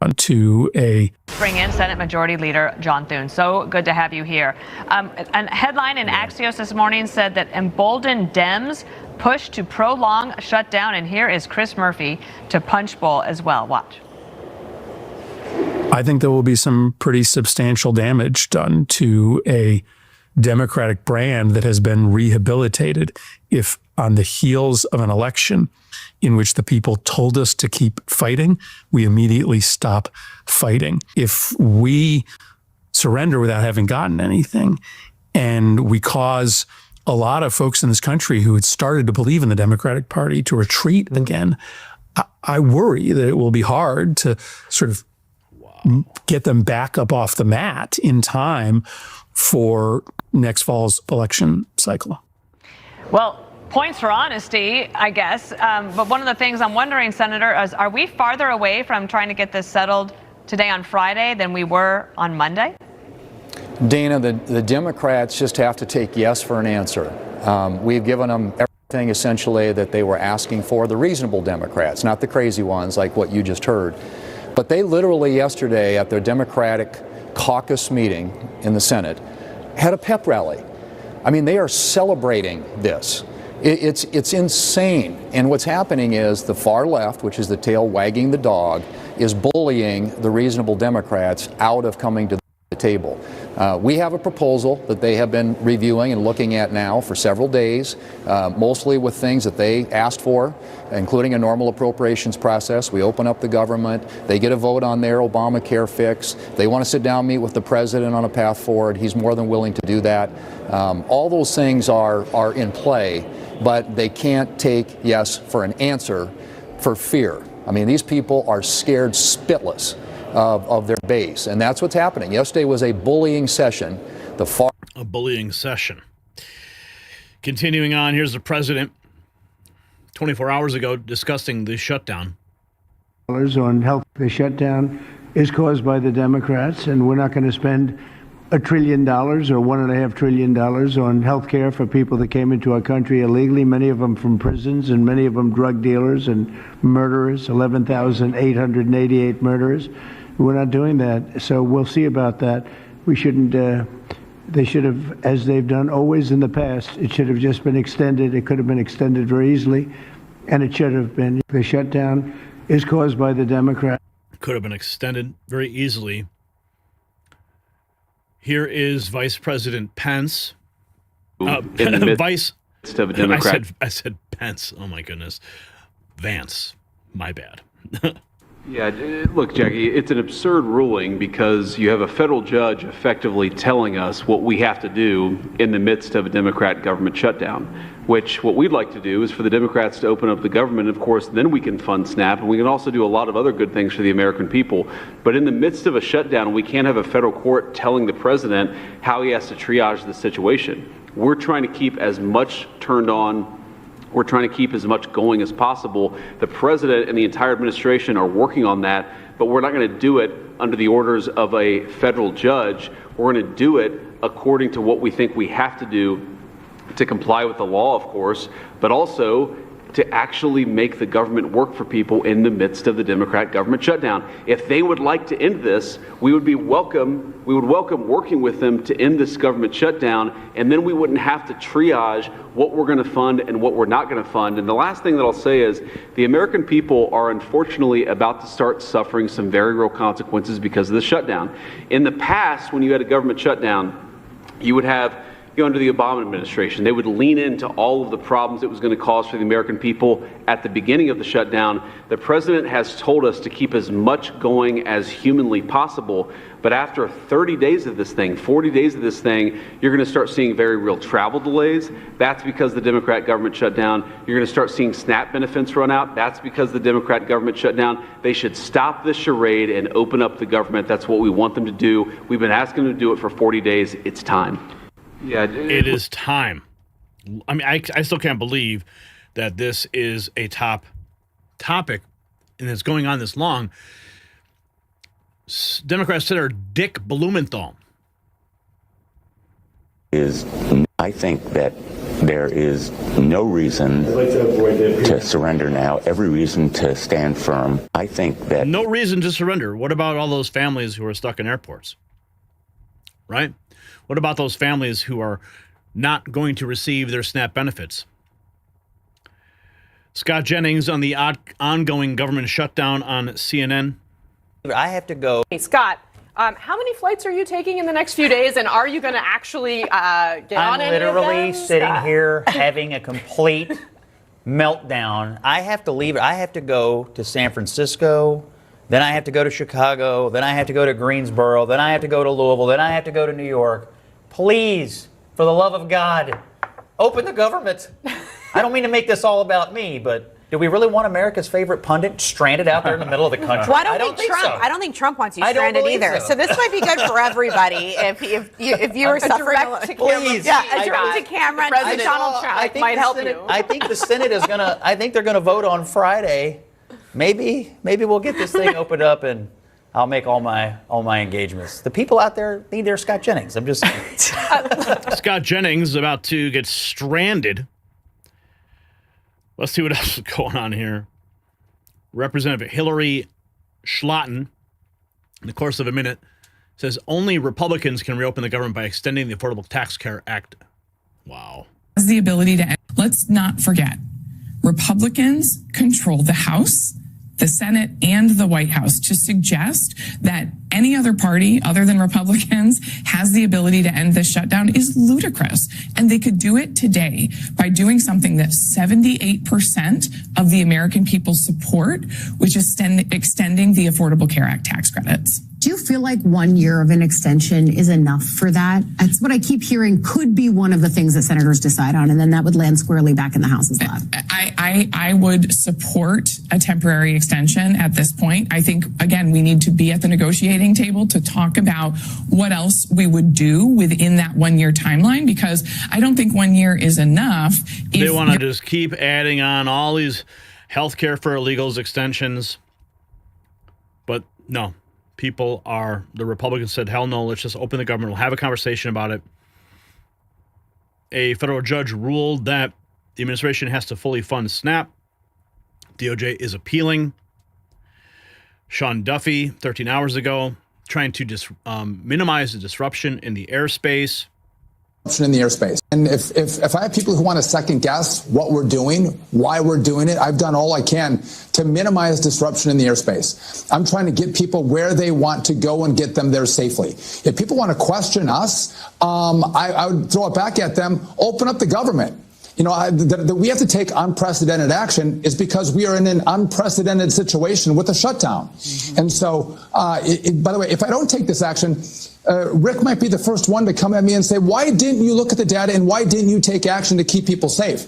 Bring in Senate Majority Leader John Thune. So good to have you here. A headline in Axios this morning said that emboldened Dems push to prolong shutdown. And here is Chris Murphy to punch bowl as well. Watch. I think there will be some pretty substantial damage done to a Democratic brand that has been rehabilitated if on the heels of an election in which the people told us to keep fighting, we immediately stop fighting. If we surrender without having gotten anything, and we cause a lot of folks in this country who had started to believe in the Democratic Party to retreat again, I worry that it will be hard to sort of get them back up off the mat in time for next fall's election cycle. Well, points for honesty, I guess. But one of the things I'm wondering, Senator, is are we farther away from trying to get this settled today on Friday than we were on Monday? Dana, the Democrats just have to take yes for an answer. We've given them everything essentially that they were asking for, the reasonable Democrats, not the crazy ones like what you just heard. But they literally yesterday at their Democratic caucus meeting in the Senate had a pep rally. I mean, they are celebrating this. It's insane. And what's happening is the far left, which is the tail wagging the dog, is bullying the reasonable Democrats out of coming to the table. We have a proposal that they have been reviewing and looking at now for several days, mostly with things that they asked for, including a normal appropriations process. We open up the government. They get a vote on their Obamacare fix. They want to sit down, meet with the president on a path forward. He's more than willing to do that. All those things are in play, but they can't take yes for an answer for fear. I mean, these people are scared spitless of their base, and that's what's happening. Yesterday was a bullying session. A bullying session. Continuing on, here's the president 24 hours ago discussing the shutdown. On health, the shutdown is caused by the Democrats, and we're not going to spend $1 trillion or $1.5 trillion on health care for people that came into our country illegally, many of them from prisons and many of them drug dealers and murderers, 11,888 murderers. We're not doing that, so we'll see about that. We shouldn't, they should have, as they've done always in the past, it should have just been extended. It could have been extended very easily, and it should have been. The shutdown is caused by the Democrats. Could have been extended very easily. Here is Vice President Pence. Vice of a Democrat. I said Pence. Oh my goodness. Vance. My bad. Yeah, look, Jackie, it's an absurd ruling because you have a federal judge effectively telling us what we have to do in the midst of a Democrat government shutdown, which what we'd like to do is for the Democrats to open up the government. Of course, then we can fund SNAP, and we can also do a lot of other good things for the American people. But in the midst of a shutdown, we can't have a federal court telling the president how he has to triage the situation. We're trying to keep as much turned on. We're trying to keep as much going as possible. The president and the entire administration are working on that, but we're not going to do it under the orders of a federal judge. We're going to do it according to what we think we have to do to comply with the law, of course, but also to actually make the government work for people in the midst of the Democrat government shutdown. If they would like to end this, we would welcome working with them to end this government shutdown, and then we wouldn't have to triage what we're going to fund and what we're not going to fund. And the last thing that I'll say is the American people are unfortunately about to start suffering some very real consequences because of the shutdown. In the past, when you had a government shutdown, you would have under the Obama administration. They would lean into all of the problems it was going to cause for the American people at the beginning of the shutdown. The president has told us to keep as much going as humanly possible. But after 30 days of this thing, 40 days of this thing, you're going to start seeing very real travel delays. That's because the Democrat government shut down. You're going to start seeing SNAP benefits run out. That's because the Democrat government shut down. They should stop this charade and open up the government. That's what we want them to do. We've been asking them to do it for 40 days. It's time. Yeah, it is time. I mean, I still can't believe that this is a top topic and it's going on this long. Democrat Senator Dick Blumenthal I think that there is no reason to surrender now, every reason to stand firm. I think that no reason to surrender. What about all those families who are stuck in airports? Right? What about those families who are not going to receive their SNAP benefits? Scott Jennings on the ongoing government shutdown on CNN. I have to go. Hey, Scott, how many flights are you taking in the next few days, and are you going to actually get on any of them? I'm literally sitting here having a complete meltdown. I have to leave. I have to go to San Francisco. Then I have to go to Chicago. Then I have to go to Greensboro. Then I have to go to Louisville. Then I have to go to New York. Please, for the love of God, open the government. I don't mean to make this all about me, but do we really want America's favorite pundit stranded out there in the middle of the country? Well, I don't think Trump. So. I don't think Trump wants you I don't stranded believe either. so. So this might be good for everybody if you were suffering. Please, yeah, a direct to camera. Donald Trump might help you. I think the Senate is gonna. I think they're gonna vote on Friday. Maybe we'll get this thing opened up and I'll make all my engagements. The people out there need their Scott Jennings. I'm just saying. Scott Jennings about to get stranded. Let's see what else is going on here. Representative Hillary Schlatten, in the course of a minute, says only Republicans can reopen the government by extending the Affordable Tax Care Act. Wow. Has the ability to, let's not forget, Republicans control the House, the Senate, and the White House. To suggest that any other party other than Republicans has the ability to end this shutdown is ludicrous. And they could do it today by doing something that 78% of the American people support, which is extending the Affordable Care Act tax credits. Do you feel like 1 year of an extension is enough for that? That's what I keep hearing could be one of the things that senators decide on, and then that would land squarely back in the House's lap. I would support a temporary extension at this point. I think, again, we need to be at the negotiating table to talk about what else we would do within that 1 year timeline, because I don't think 1 year is enough. They want to just keep adding on all these healthcare for illegals extensions. But no. The Republicans said, hell no, let's just open the government. We'll have a conversation about it. A federal judge ruled that the administration has to fully fund SNAP. DOJ is appealing. Sean Duffy, 13 hours ago, trying to minimize the disruption in the airspace. In the airspace. And if I have people who want to second guess what we're doing, why we're doing it, I've done all I can to minimize disruption in the airspace. I'm trying to get people where they want to go and get them there safely. If people want to question us, I would throw it back at them, open up the government. You know, we have to take unprecedented action is because we are in an unprecedented situation with a shutdown. Mm-hmm. And so, by the way, if I don't take this action, Rick might be the first one to come at me and say, why didn't you look at the data and why didn't you take action to keep people safe?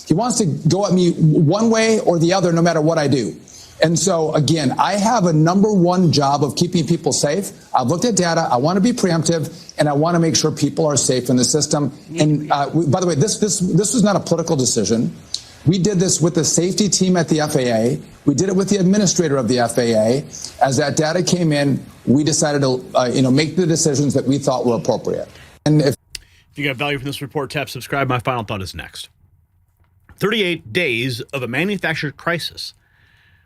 He wants to go at me one way or the other, no matter what I do. And so, again, I have a number one job of keeping people safe. I've looked at data. I want to be preemptive, and I want to make sure people are safe in the system. And by the way, this was not a political decision. We did this with the safety team at the FAA. We did it with the administrator of the FAA. As that data came in, we decided to make the decisions that we thought were appropriate. And if you got value from this report, tap subscribe. My final thought is next. 38 days of a manufactured crisis.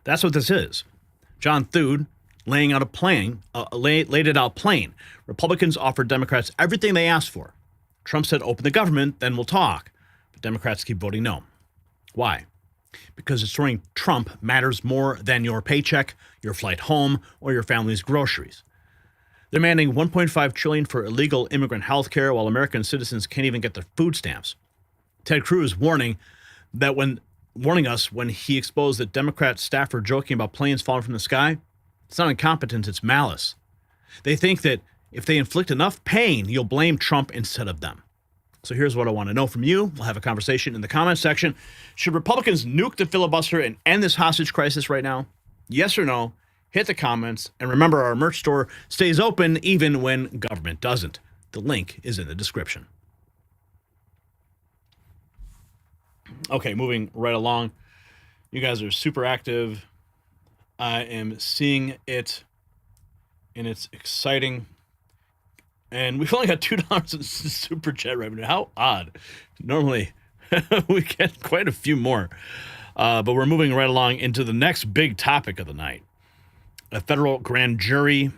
That's what this is. John Thune laying out a plan, laid it out plain. Republicans offered Democrats everything they asked for. Trump said, open the government, then we'll talk. But Democrats keep voting no. Why? Because destroying Trump matters more than your paycheck, your flight home, or your family's groceries. They're demanding $1.5 trillion for illegal immigrant health care while American citizens can't even get their food stamps. Ted Cruz warning us when he exposed that Democrat staffer joking about planes falling from the sky. It's not incompetence, it's malice. They think that if they inflict enough pain, you'll blame Trump instead of them. So here's what I want to know from you. We'll have a conversation in the comments section. Should Republicans nuke the filibuster and end this hostage crisis right now? Yes or no? Hit the comments. And remember, our merch store stays open even when government doesn't. The link is in the description. Okay, moving right along. You guys are super active. I am seeing it, and it's exciting. And we've only got $2 in super chat revenue. How odd. Normally, we get quite a few more. But we're moving right along into the next big topic of the night. A federal grand jury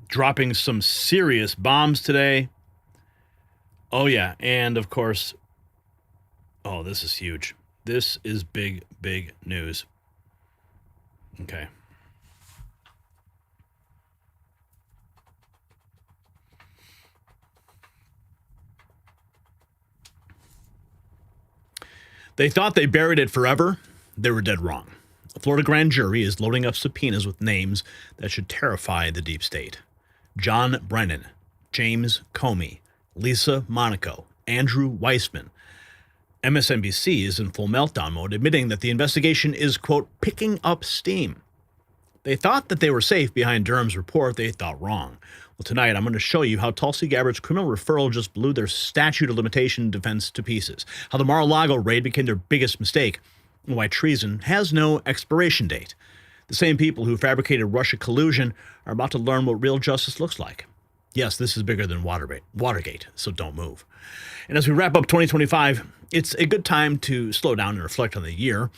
dropping some serious bombs today. Oh, yeah. And, of course, oh, this is huge. This is big, big news. Okay. They thought they buried it forever. They were dead wrong. A Florida grand jury is loading up subpoenas with names that should terrify the deep state. John Brennan, James Comey, Lisa Monaco, Andrew Weissman. MSNBC is in full meltdown mode, admitting that the investigation is, quote, picking up steam. They thought that they were safe behind Durham's report. They thought wrong. Well, tonight I'm going to show you how Tulsi Gabbard's criminal referral just blew their statute of limitation defense to pieces, how the Mar-a-Lago raid became their biggest mistake, and why treason has no expiration date. The same people who fabricated Russia collusion are about to learn what real justice looks like. Yes, this is bigger than Watergate, so don't move. And as we wrap up 2025, it's a good time to slow down and reflect on the year.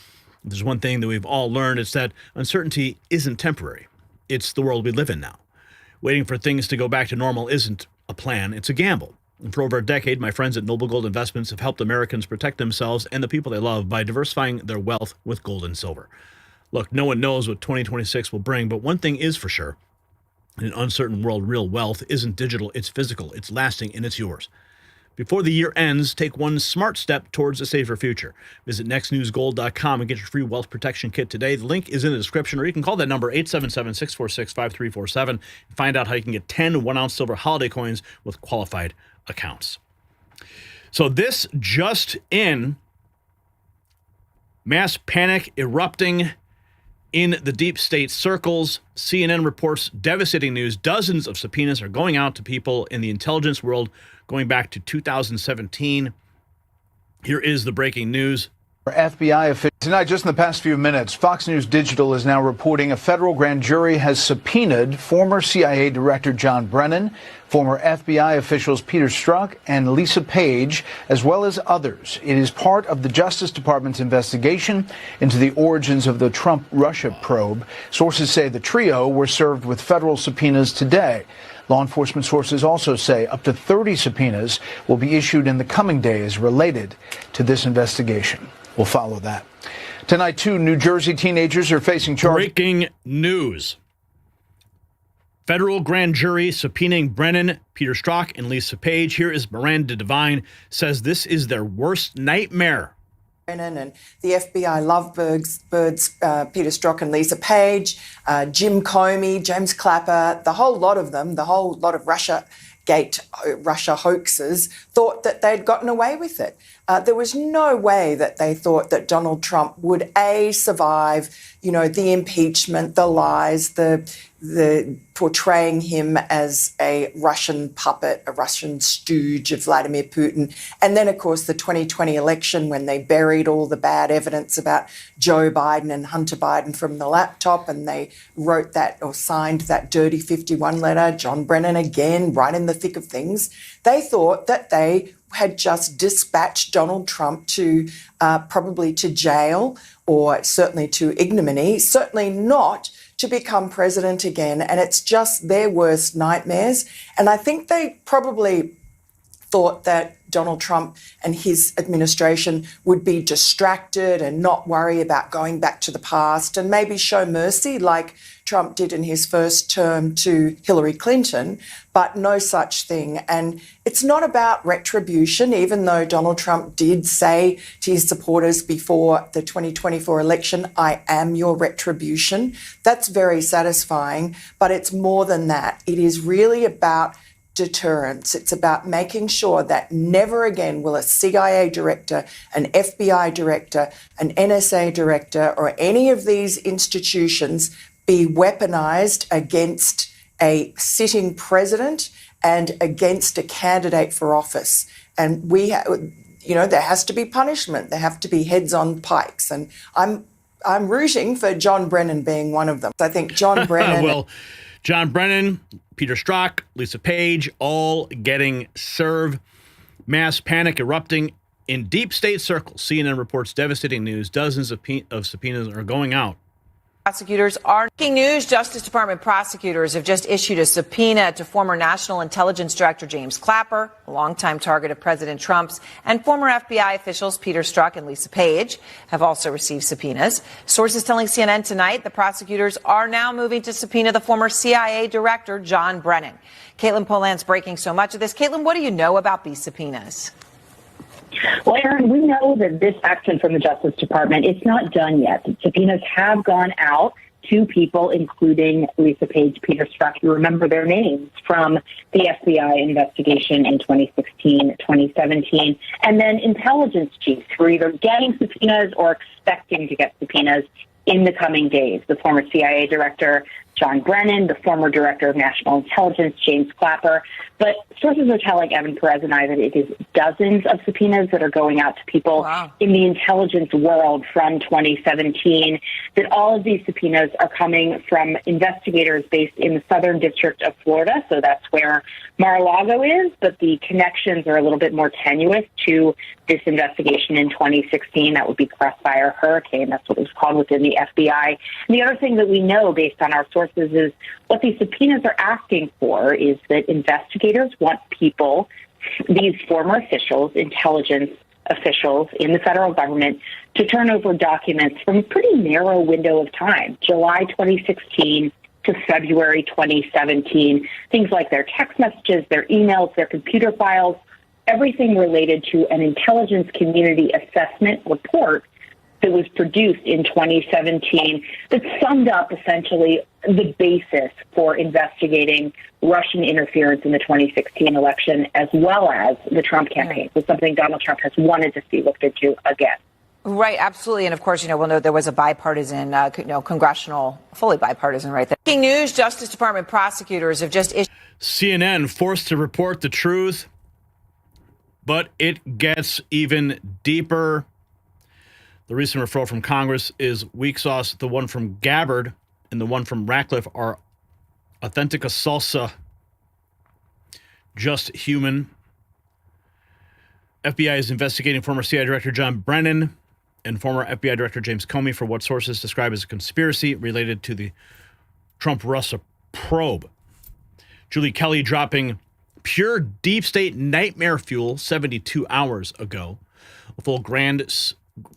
If there's one thing that we've all learned, it's that uncertainty isn't temporary. It's the world we live in now. Waiting for things to go back to normal isn't a plan, it's a gamble. And for over a decade, my friends at Noble Gold Investments have helped Americans protect themselves and the people they love by diversifying their wealth with gold and silver. Look, no one knows what 2026 will bring, but one thing is for sure. In an uncertain world, real wealth isn't digital, it's physical, it's lasting, and it's yours. Before the year ends, take one smart step towards a safer future. Visit nextnewsgold.com and get your free wealth protection kit today. The link is in the description, or you can call that number 877-646-5347 and find out how you can get 10 1-ounce silver holiday coins with qualified accounts. So this just in, mass panic erupting in the deep state circles. CNN reports devastating news. Dozens of subpoenas are going out to people in the intelligence world going back to 2017. Here is the breaking news. FBI officials tonight, just in the past few minutes, Fox News Digital is now reporting a federal grand jury has subpoenaed former CIA Director John Brennan, former FBI officials Peter Strzok and Lisa Page, as well as others. It is part of the Justice Department's investigation into the origins of the Trump-Russia probe. Sources say the trio were served with federal subpoenas today. Law enforcement sources also say up to 30 subpoenas will be issued in the coming days related to this investigation. We'll follow that. Tonight, 2 New Jersey teenagers are facing charges. Breaking news. Federal grand jury subpoenaing Brennan, Peter Strzok, and Lisa Page. Here is Miranda Devine, says this is their worst nightmare. Brennan and the FBI lovebirds, Peter Strzok and Lisa Page, Jim Comey, James Clapper, the whole lot of them, the whole lot of Russia hoaxers thought that they'd gotten away with it. There was no way that they thought that Donald Trump would, A, survive, the impeachment, the lies, the portraying him as a Russian puppet, a Russian stooge of Vladimir Putin. And then, of course, the 2020 election when they buried all the bad evidence about Joe Biden and Hunter Biden from the laptop, and they wrote that or signed that dirty 51 letter, John Brennan again, right in the thick of things. They thought that they had just dispatched Donald Trump to probably to jail or certainly to ignominy, certainly not to become president again. And it's just their worst nightmares. And I think they probably thought that Donald Trump and his administration would be distracted and not worry about going back to the past and maybe show mercy like Trump did in his first term to Hillary Clinton, but no such thing. And it's not about retribution, even though Donald Trump did say to his supporters before the 2024 election, I am your retribution. That's very satisfying, but it's more than that. It is really about deterrence. It's about making sure that never again will a CIA director, an FBI director, an NSA director, or any of these institutions be weaponized against a sitting president and against a candidate for office. And there has to be punishment. There have to be heads on pikes. And I'm rooting for John Brennan being one of them. I think John Brennan. Well, John Brennan, Peter Strzok, Lisa Page, all getting served. Mass panic erupting in deep state circles. CNN reports devastating news. Dozens of subpoenas are going out. Prosecutors are breaking news. Justice Department prosecutors have just issued a subpoena to former National Intelligence Director James Clapper, a longtime target of President Trump's, and former FBI officials Peter Strzok and Lisa Page have also received subpoenas. Sources telling CNN tonight the prosecutors are now moving to subpoena the former CIA Director John Brennan. Caitlin Poland's breaking so much of this. Caitlin, what do you know about these subpoenas? Well, Aaron, we know that this action from the Justice Department, it's not done yet. Subpoenas have gone out to people, including Lisa Page, Peter Strzok. You remember their names from the FBI investigation in 2016, 2017, and then intelligence chiefs who are either getting subpoenas or expecting to get subpoenas in the coming days. The former CIA director, John Brennan, the former director of national intelligence, James Clapper. But sources are telling Evan Perez and I that it is dozens of subpoenas that are going out to people in the intelligence world from 2017, that all of these subpoenas are coming from investigators based in the Southern District of Florida. So that's where Mar-a-Lago is, but the connections are a little bit more tenuous to this investigation in 2016. That would be Crossfire Hurricane. That's what it was called within the FBI. And the other thing that we know based on our sources is what these subpoenas are asking for is that investigators want people, these former officials, intelligence officials in the federal government, to turn over documents from a pretty narrow window of time, July 2016 to February 2017, things like their text messages, their emails, their computer files, everything related to an intelligence community assessment report that was produced in 2017 that summed up essentially the basis for investigating Russian interference in the 2016 election, as well as the Trump campaign. It's something Donald Trump has wanted to see looked into again. Right, absolutely. And of course, we'll know there was a bipartisan, congressional, fully bipartisan right there. Breaking news, Justice Department prosecutors have just issued. CNN forced to report the truth, but it gets even deeper. The recent referral from Congress is weak sauce. The one from Gabbard and the one from Ratcliffe are authentica salsa, just human. FBI is investigating former CIA Director John Brennan and former FBI Director James Comey for what sources describe as a conspiracy related to the Trump-Russia probe. Julie Kelly dropping pure deep state nightmare fuel 72 hours ago. A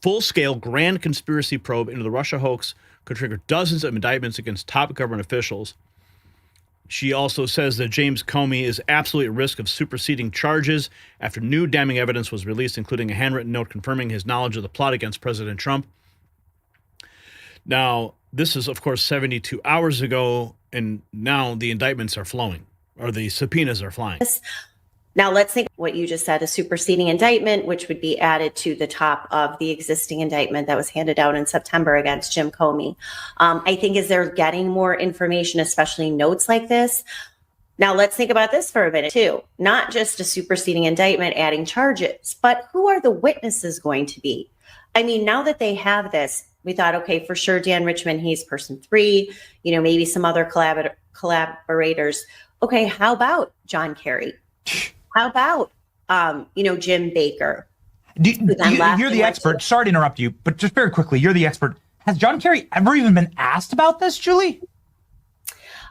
full-scale grand conspiracy probe into the Russia hoax could trigger dozens of indictments against top government officials. She also says that James Comey is absolutely at risk of superseding charges after new damning evidence was released, including a handwritten note confirming his knowledge of the plot against President Trump. Now, this is, of course, 72 hours ago, and now the indictments are flowing, or the subpoenas are flying. Now, let's think what you just said, a superseding indictment, which would be added to the top of the existing indictment that was handed out in September against Jim Comey. I think as they're getting more information, especially notes like this. Now, let's think about this for a minute, too. Not just a superseding indictment adding charges, but who are the witnesses going to be? I mean, now that they have this, we thought, okay, for sure, Dan Richman, he's person 3, maybe some other collaborators. Okay, how about John Kerry? How about, Jim Baker? You're the expert. Sorry to interrupt you, but just very quickly, you're the expert. Has John Kerry ever even been asked about this, Julie?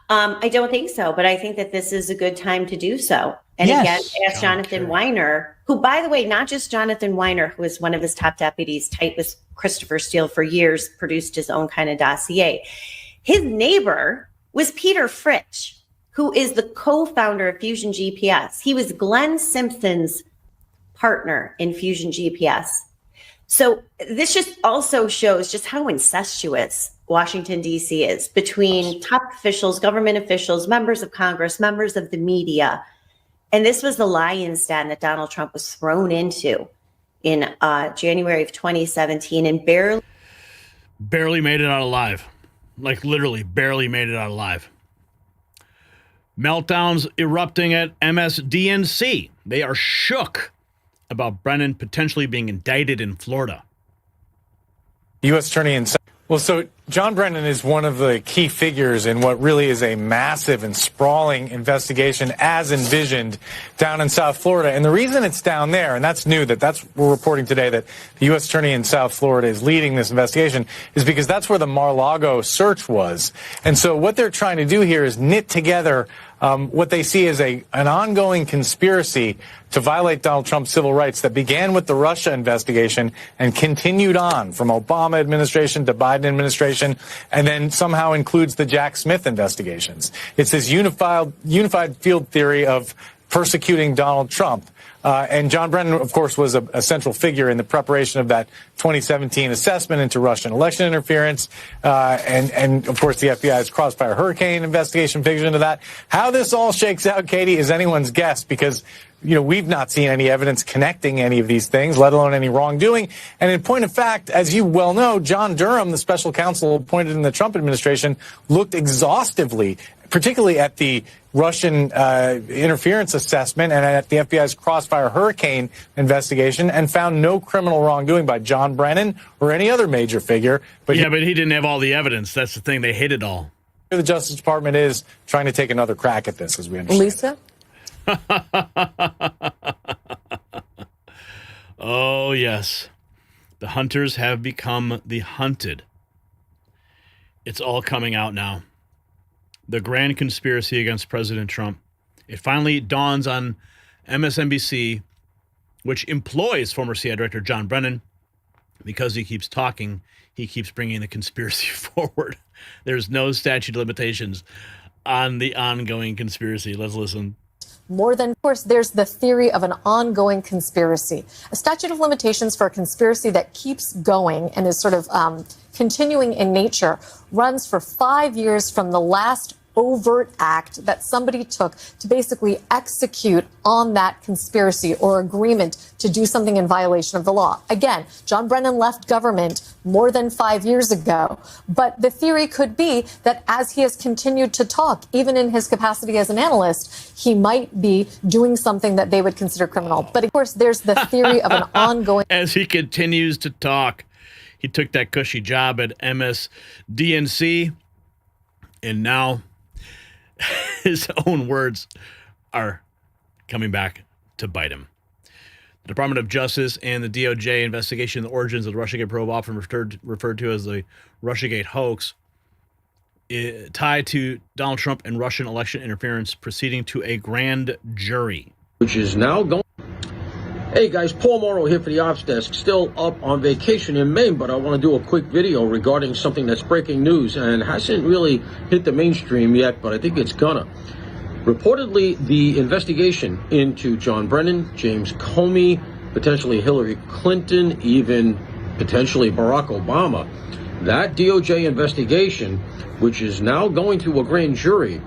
I don't think so, but I think that this is a good time to do so. And Yes. again, asked Jonathan Weiner, who, by the way, not just Jonathan Weiner, who was one of his top deputies, tight with Christopher Steele for years, produced his own kind of dossier. His neighbor was Peter Fritsch, who is the co-founder of Fusion GPS. He was Glenn Simpson's partner in Fusion GPS. So this just also shows just how incestuous Washington, D.C. is between top officials, government officials, members of Congress, members of the media. And this was the lion's den that Donald Trump was thrown into in January of 2017 and barely made it out alive. Like literally barely made it out alive. Meltdowns erupting at MSDNC. They are shook about Brennan potentially being indicted in Florida. U.S. Attorney in... Well, so John Brennan is one of the key figures in what really is a massive and sprawling investigation as envisioned down in South Florida. And the reason it's down there, and that's new, we're reporting today that the U.S. Attorney in South Florida is leading this investigation, is because that's where the Mar-a-Lago search was. And so what they're trying to do here is knit together what they see as an ongoing conspiracy to violate Donald Trump's civil rights that began with the Russia investigation and continued on from Obama administration to Biden administration, and then somehow includes the Jack Smith investigations. It's this unified field theory of persecuting Donald Trump. And John Brennan, of course, was a central figure in the preparation of that 2017 assessment into Russian election interference. And of course, the FBI's Crossfire Hurricane investigation figures into that. How this all shakes out, Katie, is anyone's guess, because we've not seen any evidence connecting any of these things, let alone any wrongdoing. And in point of fact, as you well know, John Durham, the special counsel appointed in the Trump administration, looked exhaustively, particularly at the Russian interference assessment and at the FBI's Crossfire Hurricane investigation, and found no criminal wrongdoing by John Brennan or any other major figure. But he didn't have all the evidence. That's the thing. They hid it all. The Justice Department is trying to take another crack at this, as we understand. Lisa? Oh, yes. The hunters have become the hunted. It's all coming out now. The grand conspiracy against President Trump. It finally dawns on MSNBC, which employs former CIA Director John Brennan. Because he keeps talking, he keeps bringing the conspiracy forward. There's no statute of limitations on the ongoing conspiracy. Let's listen. More than, of course, there's the theory of an ongoing conspiracy. A statute of limitations for a conspiracy that keeps going and is sort of continuing in nature runs for 5 years from the last overt act that somebody took to basically execute on that conspiracy or agreement to do something in violation of the law. Again, John Brennan left government more than 5 years ago, but the theory could be that as he has continued to talk, even in his capacity as an analyst, he might be doing something that they would consider criminal. But of course, there's the theory of an ongoing... As he continues to talk, he took that cushy job at MSDNC, and now his own words are coming back to bite him. The Department of Justice and the DOJ investigation of the origins of the Russiagate probe, often referred to as the Russiagate hoax, tied to Donald Trump and Russian election interference, proceeding to a grand jury. Which is now going... Hey guys, Paul Morrow here for the Ops Desk. Still up on vacation in Maine, but I want to do a quick video regarding something that's breaking news and hasn't really hit the mainstream yet, but I think it's gonna. Reportedly, the investigation into John Brennan, James Comey, potentially Hillary Clinton, even potentially Barack Obama, that DOJ investigation, which is now going to a grand jury,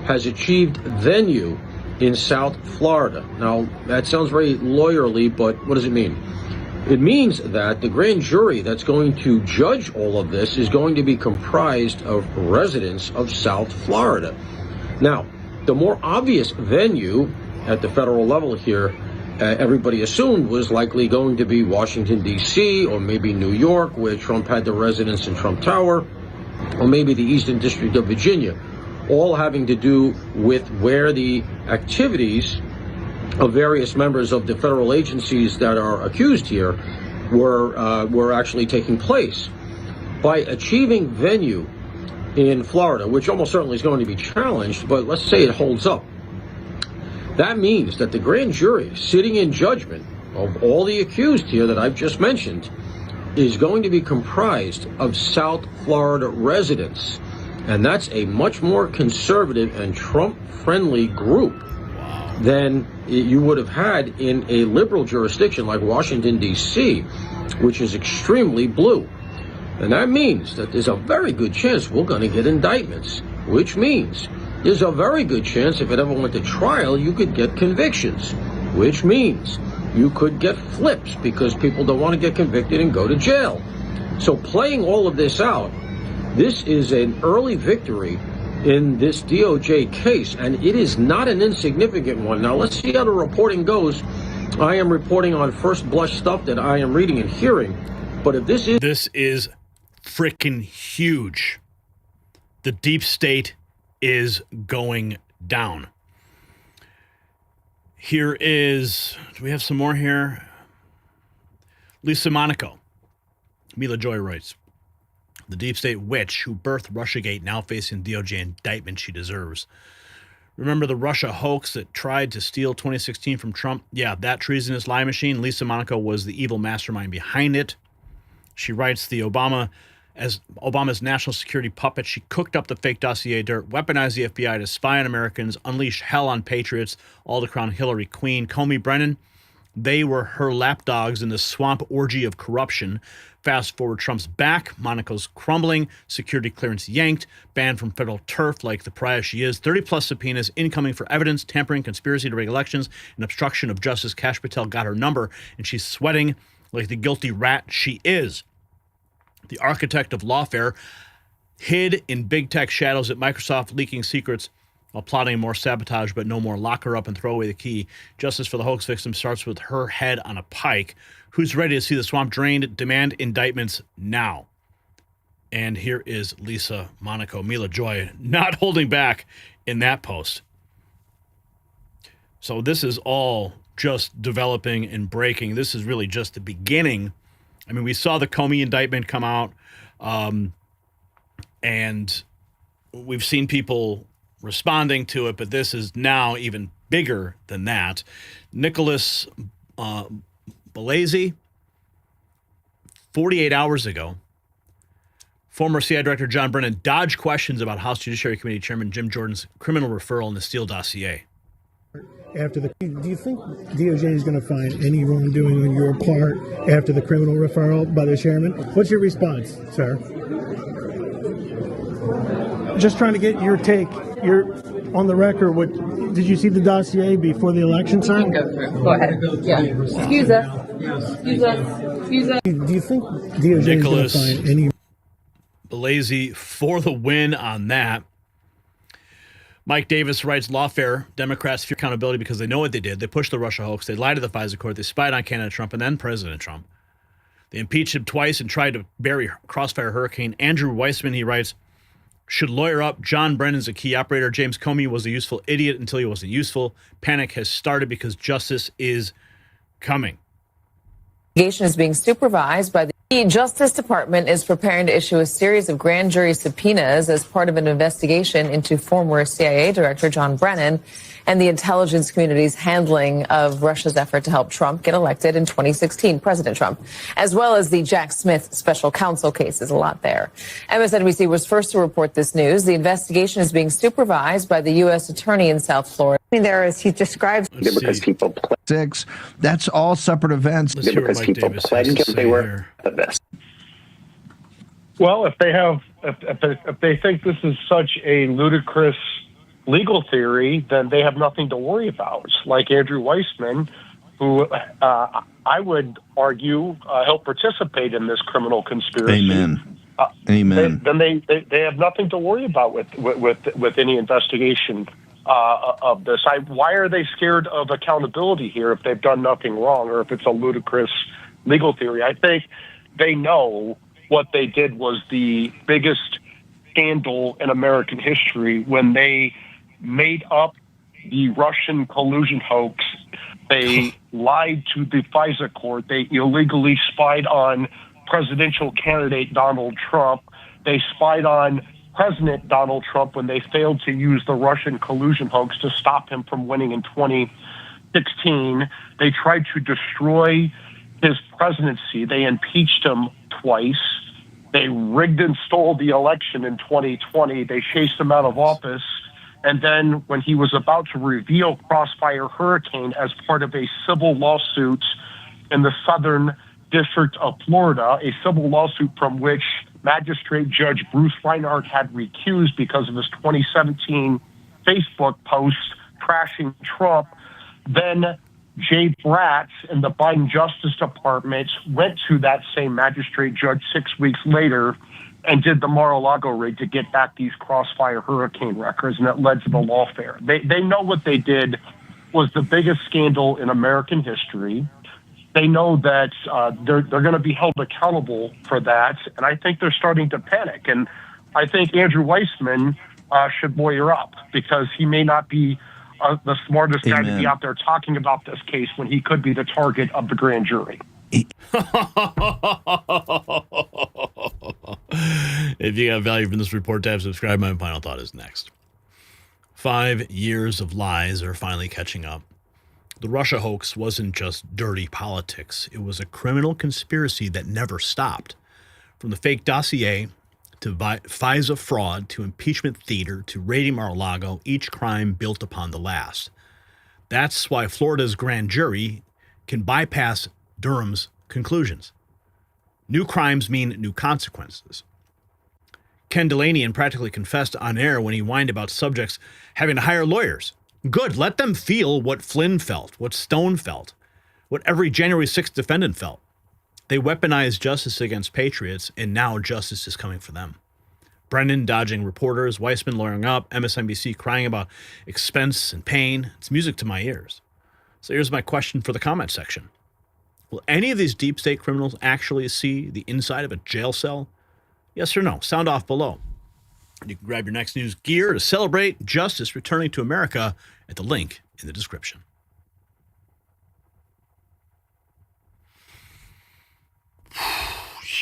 has achieved venue in South Florida. Now, that sounds very lawyerly, but what does it mean? It means that the grand jury that's going to judge all of this is going to be comprised of residents of South Florida. Now, the more obvious venue at the federal level here, everybody assumed was likely going to be Washington, D.C., or maybe New York, where Trump had the residence in Trump Tower, or maybe the Eastern District of Virginia, all having to do with where the activities of various members of the federal agencies that are accused here were actually taking place. By achieving venue in Florida, which almost certainly is going to be challenged, but let's say it holds up, That means that the grand jury sitting in judgment of all the accused here that I've just mentioned is going to be comprised of South Florida residents. And that's a much more conservative and Trump-friendly group than you would have had in a liberal jurisdiction like Washington, D.C., which is extremely blue. And that means that there's a very good chance we're going to get indictments, which means there's a very good chance if it ever went to trial, you could get convictions, which means you could get flips because people don't want to get convicted and go to jail. So playing all of this out, this is an early victory in this DOJ case, and it is not an insignificant one. Now, let's see how the reporting goes. I am reporting on first blush stuff that I am reading and hearing, but if this is freaking huge. The deep state is going down. Here is, do we have some more here? Lisa Monaco. Mila Joy writes, the deep state witch who birthed Russiagate now facing DOJ indictment she deserves. Remember the Russia hoax that tried to steal 2016 from Trump? Yeah, that treasonous lie machine. Lisa Monaco was the evil mastermind behind it. She writes, as Obama's national security puppet, she cooked up the fake dossier dirt, weaponized the FBI to spy on Americans, unleashed hell on patriots, all to crown Hillary Queen. Comey Brennan, they were her lapdogs in the swamp orgy of corruption. Fast forward, Trump's back, Monaco's crumbling, security clearance yanked, banned from federal turf like the pariah she is, 30-plus subpoenas incoming for evidence, tampering, conspiracy to rig elections, and obstruction of justice. Kash Patel got her number, and she's sweating like the guilty rat she is. The architect of lawfare hid in big tech shadows at Microsoft, leaking secrets while plotting more sabotage, but no more. Lock her up and throw away the key. Justice for the hoax victim starts with her head on a pike. Who's ready to see the swamp drained? Demand indictments now. And here is Lisa Monaco, Mila Joy, not holding back in that post. So this is all just developing and breaking. This is really just the beginning. I mean, we saw the Comey indictment come out, and we've seen people responding to it, but this is now even bigger than that. Nicholas Balazi, 48 hours ago, former CIA Director John Brennan dodged questions about House Judiciary Committee Chairman Jim Jordan's criminal referral in the Steele dossier. Do you think DOJ is going to find any wrongdoing on your part after the criminal referral by the chairman? What's your response, sir? Just trying to get your take. You're on the record. Did you see the dossier before the election, sir? Go ahead. Yeah. Excuse us. Do you think DOJ Nicholas is going to find any? Balazi for the win on that. Mike Davis writes, lawfare, Democrats fear accountability because they know what they did. They pushed the Russia hoax. They lied to the FISA court. They spied on candidate Trump and then President Trump. They impeached him twice and tried to bury Crossfire Hurricane. Andrew Weissman, he writes, should lawyer up. John Brennan's a key operator. James Comey was a useful idiot until he wasn't useful. Panic has started because justice is coming. Investigation is being supervised by the Justice Department is preparing to issue a series of grand jury subpoenas as part of an investigation into former CIA Director John Brennan and the intelligence community's handling of Russia's effort to help Trump get elected in 2016, President Trump, as well as the Jack Smith special counsel case. There's a lot there. MSNBC was first to report this news. The investigation is being supervised by the U.S. Attorney in South Florida. There, as he describes, because people six. That's all separate events. Because people pledged they were the best. Well, if they think this is such a ludicrous legal theory, then they have nothing to worry about. Like Andrew Weissman, who I would argue helped participate in this criminal conspiracy. Amen. Amen. Then they have nothing to worry about with any investigation of this. Why are they scared of accountability here if they've done nothing wrong or if it's a ludicrous legal theory? I think they know what they did was the biggest scandal in American history when they made up the Russian collusion hoax. They lied to the FISA court. They illegally spied on presidential candidate Donald Trump. They spied on President Donald Trump when they failed to use the Russian collusion hoax to stop him from winning in 2016. They tried to destroy his presidency. They impeached him twice. They rigged and stole the election in 2020. They chased him out of office. And then when he was about to reveal Crossfire Hurricane as part of a civil lawsuit in the Southern District of Florida, a civil lawsuit from which Magistrate Judge Bruce Reinhardt had recused because of his 2017 Facebook post trashing Trump, then Jay Bratz and the Biden Justice Department went to that same magistrate judge 6 weeks later and did the Mar-a-Lago raid to get back these Crossfire Hurricane records, and it led to the lawfare. They know what they did was the biggest scandal in American history. They know that they're going to be held accountable for that, and I think they're starting to panic. And I think Andrew Weissman should lawyer up, because he may not be the smartest guy to be out there talking about this case when he could be the target of the grand jury. If you got value from this report, tab subscribe. My final thought is next. 5 years of lies are finally catching up. The Russia hoax wasn't just dirty politics. It was a criminal conspiracy that never stopped. From the fake dossier to FISA fraud to impeachment theater to raiding Mar-a-Lago, each crime built upon the last. That's why Florida's grand jury can bypass Durham's conclusions. New crimes mean new consequences. Ken Delaney practically confessed on air when he whined about subjects having to hire lawyers. Good, let them feel what Flynn felt, what Stone felt, what every January 6th defendant felt. They weaponized justice against patriots, and now justice is coming for them. Brennan dodging reporters, Weissman lawyering up, MSNBC crying about expense and pain. It's music to my ears. So here's my question for the comment section. Will any of these deep state criminals actually see the inside of a jail cell? Yes or no? Sound off below. And you can grab your next news gear to celebrate justice returning to America at the link in the description.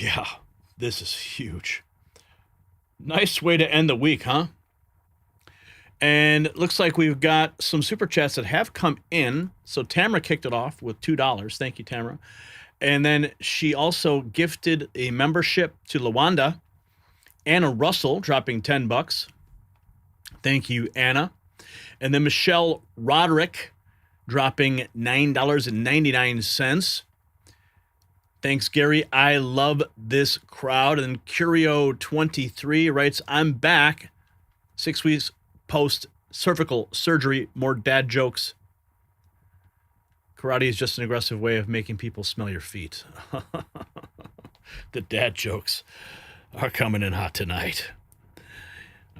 Yeah, this is huge. Nice way to end the week, huh? And it looks like we've got some super chats that have come in. So Tamara kicked it off with $2. Thank you, Tamara. And then she also gifted a membership to Lawanda. Anna Russell dropping $10. Thank you, Anna. And then Michelle Roderick dropping $9.99. Thanks, Gary. I love this crowd. And Curio23 writes, I'm back 6 weeks post cervical surgery. More dad jokes. Karate is just an aggressive way of making people smell your feet. The dad jokes are coming in hot tonight.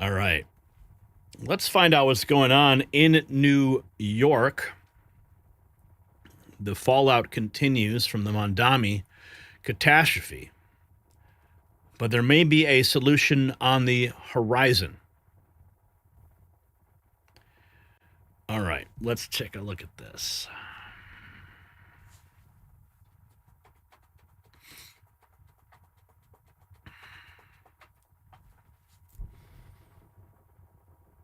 All right. Let's find out what's going on in New York. The fallout continues from the Mondami catastrophe, but there may be a solution on the horizon. All right, let's take a look at this.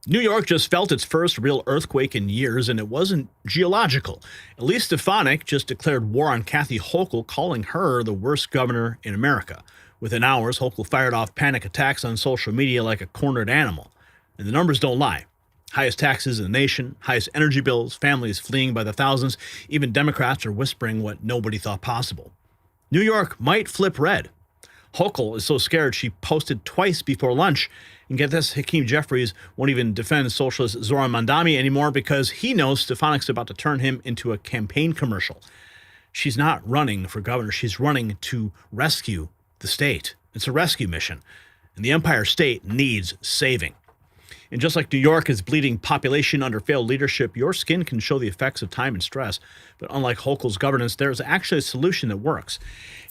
New York just felt its first real earthquake in years, and it wasn't geological. Elise Stefanik just declared war on Kathy Hochul, calling her the worst governor in America. Within hours, Hochul fired off panic attacks on social media like a cornered animal. And the numbers don't lie. Highest taxes in the nation, highest energy bills, families fleeing by the thousands. Even Democrats are whispering what nobody thought possible. New York might flip red. Hochul is so scared she posted twice before lunch. And get this, Hakeem Jeffries won't even defend socialist Zoran Mondami anymore because he knows Stefanik's about to turn him into a campaign commercial. She's not running for governor. She's running to rescue the state. It's a rescue mission. And the Empire State needs saving. And just like New York is bleeding population under failed leadership, your skin can show the effects of time and stress. But unlike Hochul's governance, there's actually a solution that works.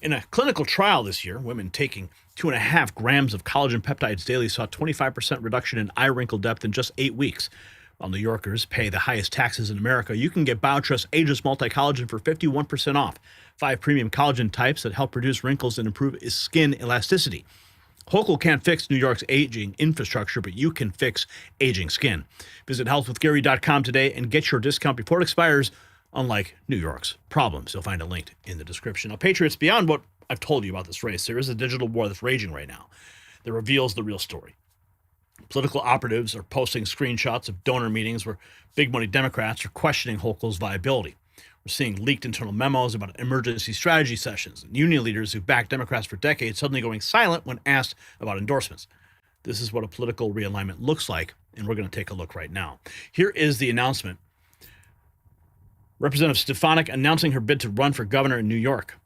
In a clinical trial this year, women taking 2.5 grams of collagen peptides daily saw a 25% reduction in eye wrinkle depth in just 8 weeks. While New Yorkers pay the highest taxes in America, you can get Biotrust Ageless Multi-Collagen for 51% off. 5 premium collagen types that help reduce wrinkles and improve skin elasticity. Hochul can't fix New York's aging infrastructure, but you can fix aging skin. Visit healthwithgary.com today and get your discount before it expires, unlike New York's problems. You'll find it linked in the description. Now, Patriots, beyond what I've told you about this race, there is a digital war that's raging right now that reveals the real story. Political operatives are posting screenshots of donor meetings where big money Democrats are questioning Hochul's viability. We're seeing leaked internal memos about emergency strategy sessions and union leaders who backed Democrats for decades suddenly going silent when asked about endorsements. This is what a political realignment looks like, and we're going to take a look right now. Here is the announcement. Representative Stefanik announcing her bid to run for governor in New York.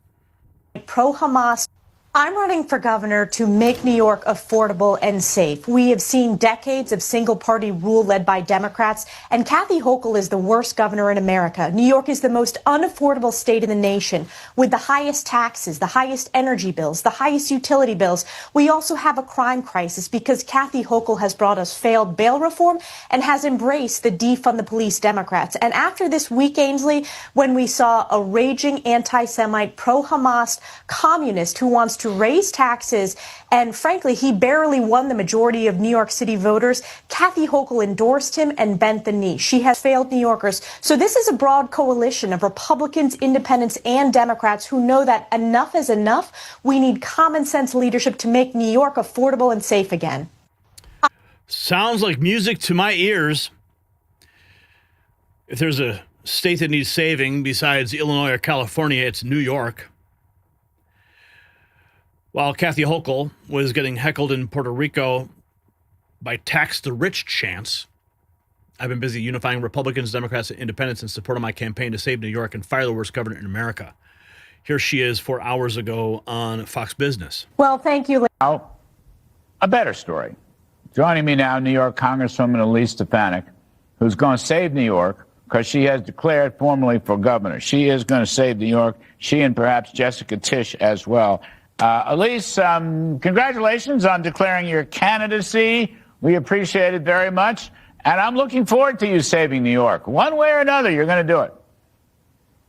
Pro-Hamas. I'm running for governor to make New York affordable and safe. We have seen decades of single-party rule led by Democrats, and Kathy Hochul is the worst governor in America. New York is the most unaffordable state in the nation, with the highest taxes, the highest energy bills, the highest utility bills. We also have a crime crisis because Kathy Hochul has brought us failed bail reform and has embraced the defund the police Democrats. And after this week, Ainsley, when we saw a raging anti-Semite, pro-Hamas communist who wants to raise taxes, and frankly, he barely won the majority of New York City voters, Kathy Hochul endorsed him and bent the knee. She has failed New Yorkers. So this is a broad coalition of Republicans, independents, and Democrats who know that enough is enough. We need common sense leadership to make New York affordable and safe again. Sounds like music to my ears. If there's a state that needs saving besides Illinois or California, it's New York. While Kathy Hochul was getting heckled in Puerto Rico by tax the rich chants, I've been busy unifying Republicans, Democrats, and independents in support of my campaign to save New York and fire the worst governor in America. Here she is 4 hours ago on Fox Business. Well, thank you. Now, a better story. Joining me now, New York Congresswoman Elise Stefanik, who's going to save New York because she has declared formally for governor. She is going to save New York. She and perhaps Jessica Tisch as well. Elise, congratulations on declaring your candidacy. We appreciate it very much. And I'm looking forward to you saving New York. One way or another, you're going to do it.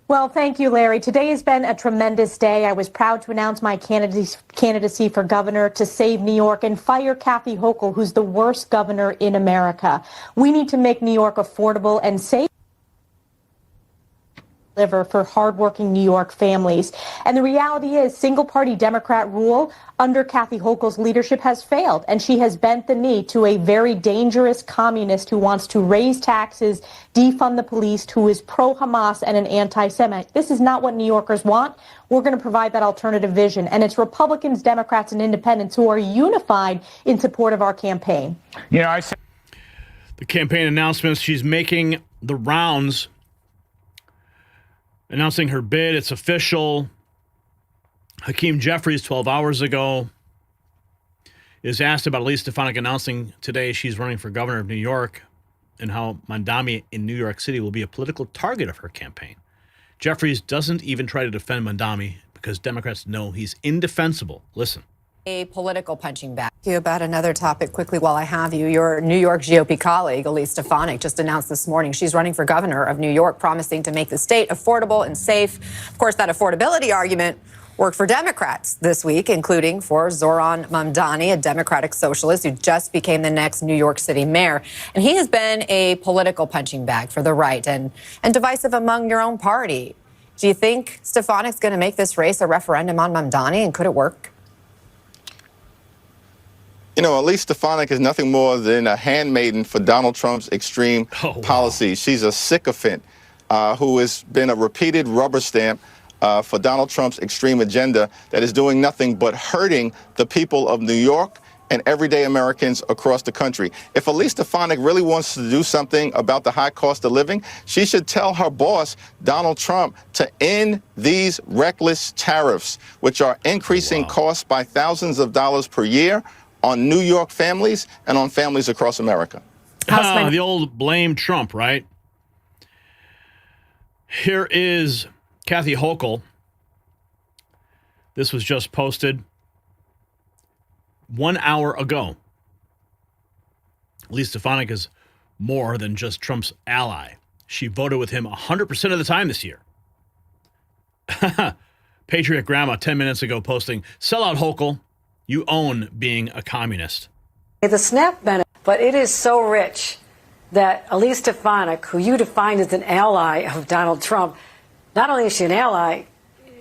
Well, thank you, Larry. Today has been a tremendous day. I was proud to announce my candidacy for governor to save New York and fire Kathy Hochul, who's the worst governor in America. We need to make New York affordable and safe for hardworking New York families. And the reality is single-party Democrat rule under Kathy Hochul's leadership has failed, and she has bent the knee to a very dangerous communist who wants to raise taxes, defund the police, who is pro-Hamas and an anti-Semite. This is not what New Yorkers want. We're going to provide that alternative vision, and it's Republicans, Democrats, and independents who are unified in support of our campaign. You know, the campaign announcements, she's making the rounds, announcing her bid. It's official. Hakeem Jeffries, 12 hours ago, is asked about Elise Stefanik announcing today she's running for governor of New York and how Mamdani in New York City will be a political target of her campaign. Jeffries doesn't even try to defend Mamdani because Democrats know he's indefensible. Listen. A political punching bag. You about another topic quickly while I have you. Your New York GOP colleague, Elise Stefanik, just announced this morning she's running for governor of New York, promising to make the state affordable and safe. Of course, that affordability argument worked for Democrats this week, including for Zoran Mamdani, a Democratic socialist who just became the next New York City mayor. And he has been a political punching bag for the right and divisive among your own party. Do you think Stefanik's going to make this race a referendum on Mamdani, and could it work? You know, Elise Stefanik is nothing more than a handmaiden for Donald Trump's extreme policies. She's a sycophant who has been a repeated rubber stamp for Donald Trump's extreme agenda that is doing nothing but hurting the people of New York and everyday Americans across the country. If Elise Stefanik really wants to do something about the high cost of living, she should tell her boss, Donald Trump, to end these reckless tariffs, which are increasing costs by thousands of dollars per year on New York families and on families across America. The old blame Trump, right? Here is Kathy Hochul. This was just posted 1 hour ago. Elise Stefanik is more than just Trump's ally. She voted with him 100% of the time this year. Patriot Grandma 10 minutes ago posting, "Sell out Hochul. You own being a communist. The SNAP benefit, but it is so rich that Elise Stefanik, who you defined as an ally of Donald Trump, not only is she an ally,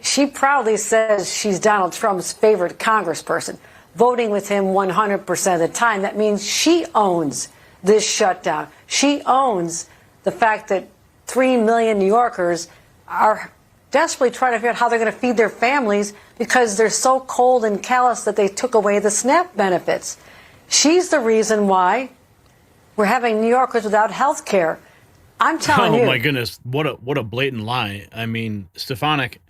she proudly says she's Donald Trump's favorite congressperson, voting with him 100% of the time. That means she owns this shutdown. She owns the fact that 3 million New Yorkers are desperately trying to figure out how they're going to feed their families because they're so cold and callous that they took away the SNAP benefits. She's the reason why we're having New Yorkers without health care. I'm telling you. Oh, my goodness. What a blatant lie. I mean, Stefanik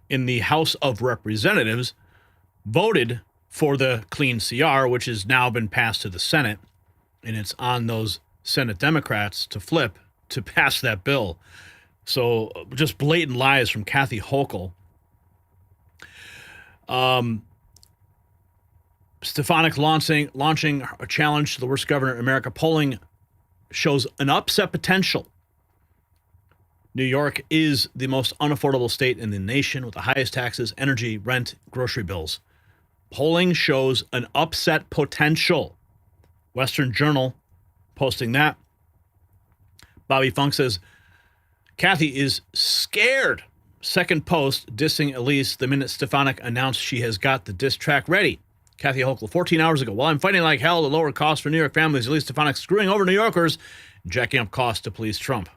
in the House of Representatives voted for the clean CR, which has now been passed to the Senate, and it's on those Senate Democrats to flip to pass that bill. So just blatant lies from Kathy Hochul. Stefanik launching a challenge to the worst governor in America. Polling shows an upset potential. New York is the most unaffordable state in the nation with the highest taxes, energy, rent, grocery bills. Polling shows an upset potential. Western Journal posting that. Bobby Funk says, Kathy is scared. Second post dissing Elise the minute Stefanik announced she has got the diss track ready. Kathy Hochul, 14 hours ago. While I'm fighting like hell to lower costs for New York families, Elise Stefanik screwing over New Yorkers and jacking up costs to please Trump.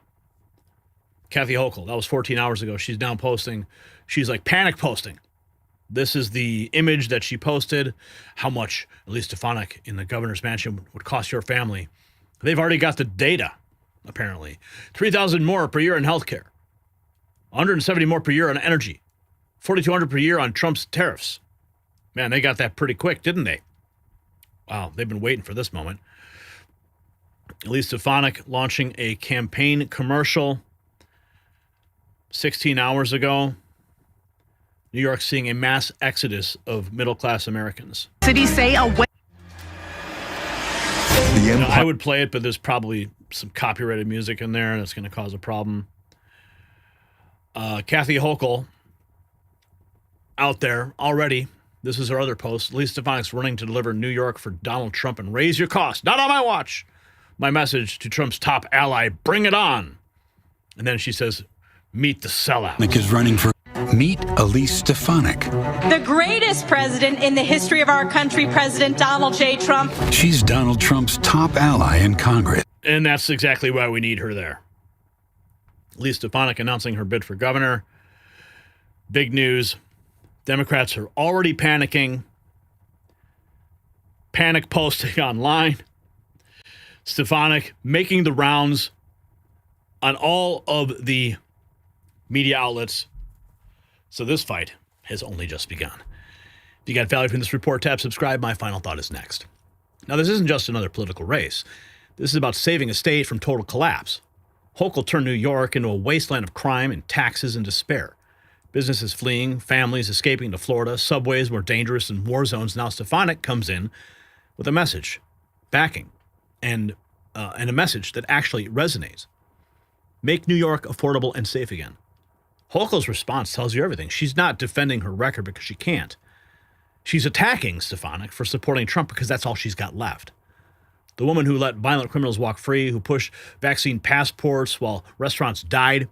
Kathy Hochul, that was 14 hours ago. She's now posting. She's like panic posting. This is the image that she posted. How much Elise Stefanik in the governor's mansion would cost your family. They've already got the data, apparently. $3,000 more per year in healthcare. $170 more per year on energy. $4,200 per year on Trump's tariffs. Man, they got that pretty quick, didn't they? Wow, they've been waiting for this moment. Elise Stefanik launching a campaign commercial 16 hours ago. New York seeing a mass exodus of middle-class Americans. Cities say away. I would play it, but there's probably some copyrighted music in there, and it's going to cause a problem. Kathy Hochul out there already. This is her other post. Elise Stefanik's running to deliver New York for Donald Trump and raise your costs. Not on my watch. My message to Trump's top ally, bring it on. And then she says, meet the sellout. Nick is running for... Meet Elise Stefanik. The greatest president in the history of our country, President Donald J. Trump. She's Donald Trump's top ally in Congress. And that's exactly why we need her there. Elise Stefanik announcing her bid for governor. Big news. Democrats are already panicking. Panic posting online. Stefanik making the rounds on all of the media outlets. So this fight has only just begun. If you got value from this report, tap subscribe. My final thought is next. Now, this isn't just another political race. This is about saving a state from total collapse. Hochul turned New York into a wasteland of crime and taxes and despair. Businesses fleeing, families escaping to Florida, subways more dangerous than war zones. Now Stefanik comes in with a message, backing, and a message that actually resonates. Make New York affordable and safe again. Hochul's response tells you everything. She's not defending her record because she can't. She's attacking Stefanik for supporting Trump because that's all she's got left. The woman who let violent criminals walk free, who pushed vaccine passports while restaurants died,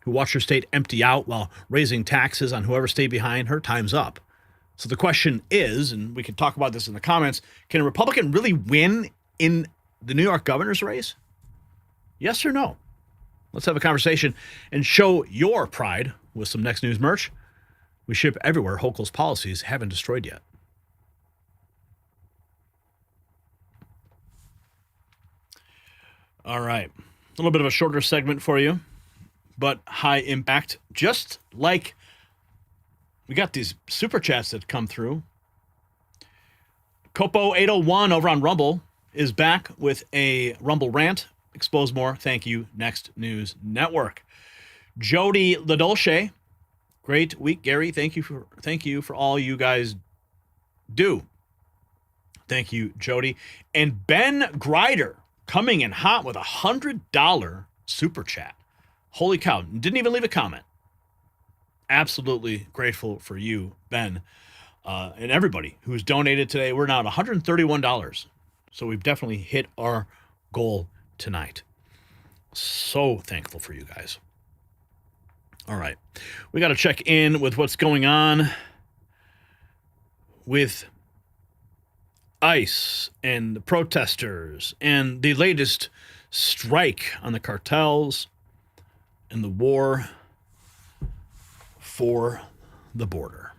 who watched her state empty out while raising taxes on whoever stayed behind, her time's up. So the question is, and we can talk about this in the comments, can a Republican really win in the New York governor's race? Yes or no? Let's have a conversation and show your pride with some Next News merch. We ship everywhere Hochul's policies haven't destroyed yet. All right. A little bit of a shorter segment for you, but high impact. Just like we got these super chats that come through. Copo801 over on Rumble is back with a Rumble rant. Expose more. Thank you, Next News Network. Jody LaDolce, great week, Gary. Thank you for all you guys do. Thank you, Jody. And Ben Grider coming in hot with $100 super chat. Holy cow! Didn't even leave a comment. Absolutely grateful for you, Ben. and everybody who's donated today. We're now at $131. So we've definitely hit our goal tonight. So thankful for you guys. All right. We got to check in with what's going on with ICE and the protesters and the latest strike on the cartels and the war for the border.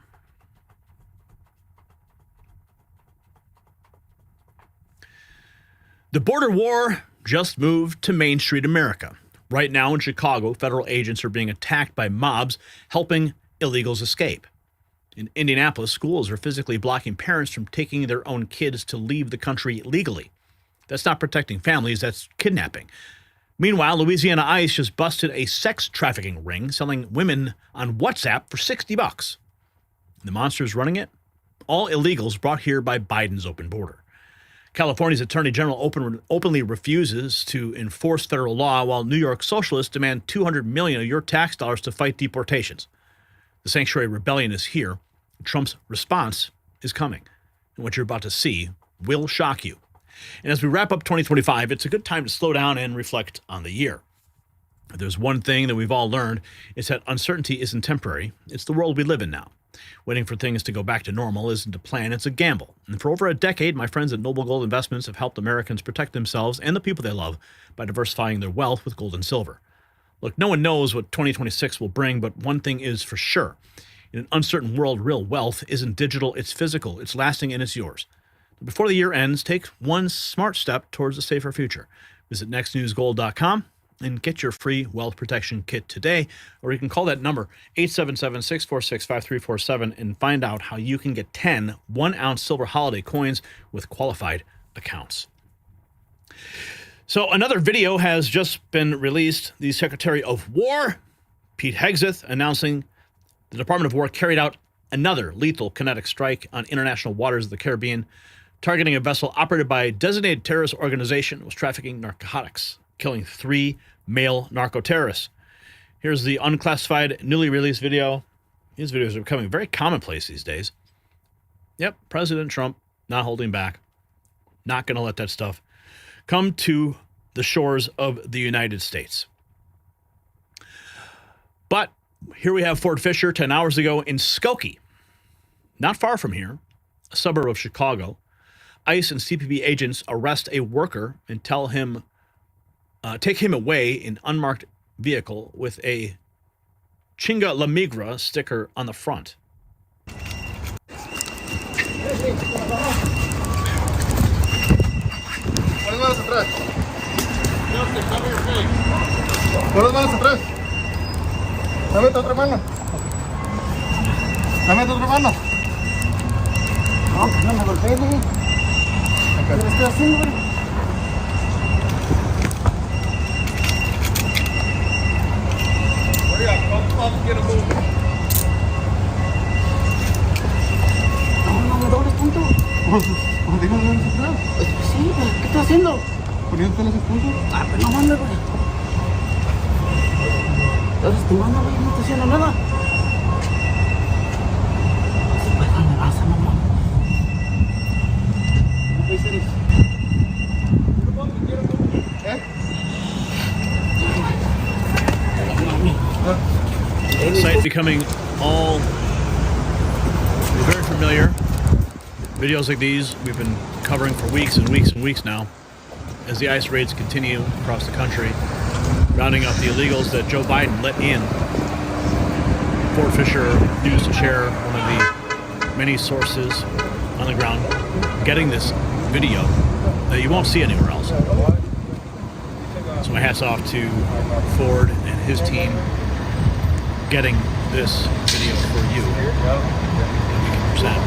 The border war just moved to Main Street America. Right now in Chicago, federal agents are being attacked by mobs helping illegals escape. In Indianapolis, schools are physically blocking parents from taking their own kids to leave the country legally. That's not protecting families, that's kidnapping. Meanwhile, Louisiana ICE just busted a sex trafficking ring selling women on WhatsApp for $60. The monsters running it? All illegals brought here by Biden's open border. California's Attorney General openly refuses to enforce federal law, while New York socialists demand $200 million of your tax dollars to fight deportations. The sanctuary rebellion is here. Trump's response is coming. And what you're about to see will shock you. And as we wrap up 2025, it's a good time to slow down and reflect on the year. If there's one thing that we've all learned, it's that uncertainty isn't temporary. It's the world we live in now. Waiting for things to go back to normal isn't a plan, it's a gamble. And for over a decade, my friends at Noble Gold Investments have helped Americans protect themselves and the people they love by diversifying their wealth with gold and silver. Look, no one knows what 2026 will bring, but one thing is for sure. In an uncertain world, real wealth isn't digital, it's physical, it's lasting, and it's yours. Before the year ends, take one smart step towards a safer future. Visit nextnewsgold.com and get your free wealth protection kit today, or you can call that number 877-646-5347 and find out how you can get 10 1-ounce silver holiday coins with qualified accounts. So another video has just been released. The Secretary of War, Pete Hegseth, announcing the Department of War carried out another lethal kinetic strike on international waters of the Caribbean, targeting a vessel operated by a designated terrorist organization that was trafficking narcotics, killing 3 male narco-terrorists. Here's the unclassified, newly released video. These videos are becoming very commonplace these days. Yep, President Trump not holding back. Not going to let that stuff come to the shores of the United States. But here we have Fort Fisher 10 hours ago in Skokie, not far from here, a suburb of Chicago. ICE and CPB agents arrest a worker and take him away in unmarked vehicle with a Chinga La Migra sticker on the front. ¿Qué está haciendo? Poniéndote los expulsos. Ah, pero no mames, güey. Estás estimando, güey, no está haciendo nada. Déjame, vas, mamá. ¿Qué puede ser eso? The site becoming all very familiar. Videos like these we've been covering for weeks and weeks and weeks now as the ICE raids continue across the country, rounding up the illegals that Joe Biden let in. Fort Fisher News to Share, one of the many sources on the ground, getting this video that you won't see anywhere else. So my hat's off to Ford and his team getting this video for you that we can present.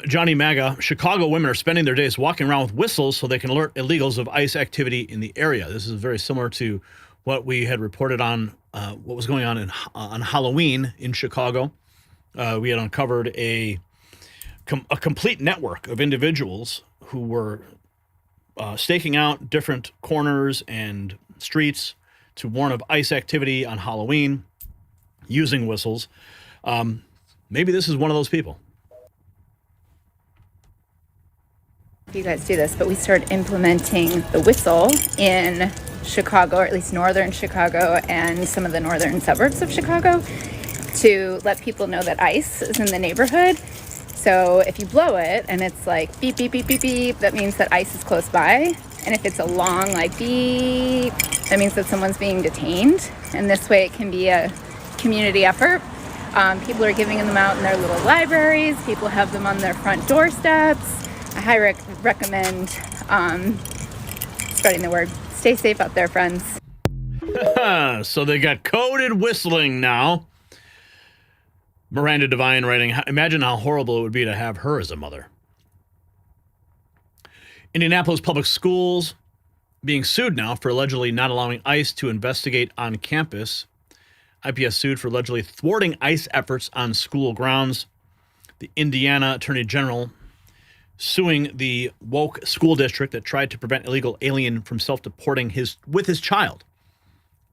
Johnny Maga, Chicago women are spending their days walking around with whistles so they can alert illegals of ICE activity in the area. This is very similar to what we had reported on what was going on on Halloween in Chicago. We had uncovered a complete network of individuals who were staking out different corners and streets to warn of ICE activity on Halloween using whistles. Maybe this is one of those people. You guys do this, but we started implementing the whistle in Chicago, or at least northern Chicago and some of the northern suburbs of Chicago, to let people know that ICE is in the neighborhood. So if you blow it and it's like beep, beep, beep, beep, beep, that means that ICE is close by. And if it's a long like beep, that means that someone's being detained. And this way it can be a community effort. People are giving them out in their little libraries. People have them on their front doorsteps. I highly recommend spreading the word. Stay safe out there, friends. So they got coded whistling now. Miranda Devine writing, imagine how horrible it would be to have her as a mother. Indianapolis Public Schools being sued now for allegedly not allowing ICE to investigate on campus. IPS sued for allegedly thwarting ICE efforts on school grounds. The Indiana Attorney General suing the woke school district that tried to prevent illegal alien from self-deporting with his child.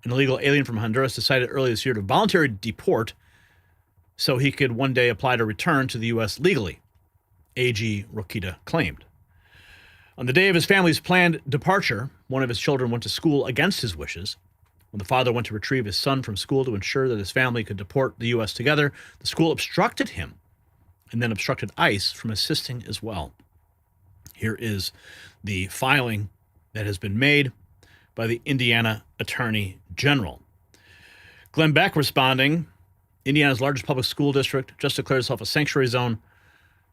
An illegal alien from Honduras decided earlier this year to voluntarily deport so he could one day apply to return to the U.S. legally, AG Rokita claimed. On the day of his family's planned departure, one of his children went to school against his wishes. When the father went to retrieve his son from school to ensure that his family could deport the U.S. together, the school obstructed him and then obstructed ICE from assisting as well. Here is the filing that has been made by the Indiana Attorney General. Glenn Beck responding, Indiana's largest public school district just declared itself a sanctuary zone,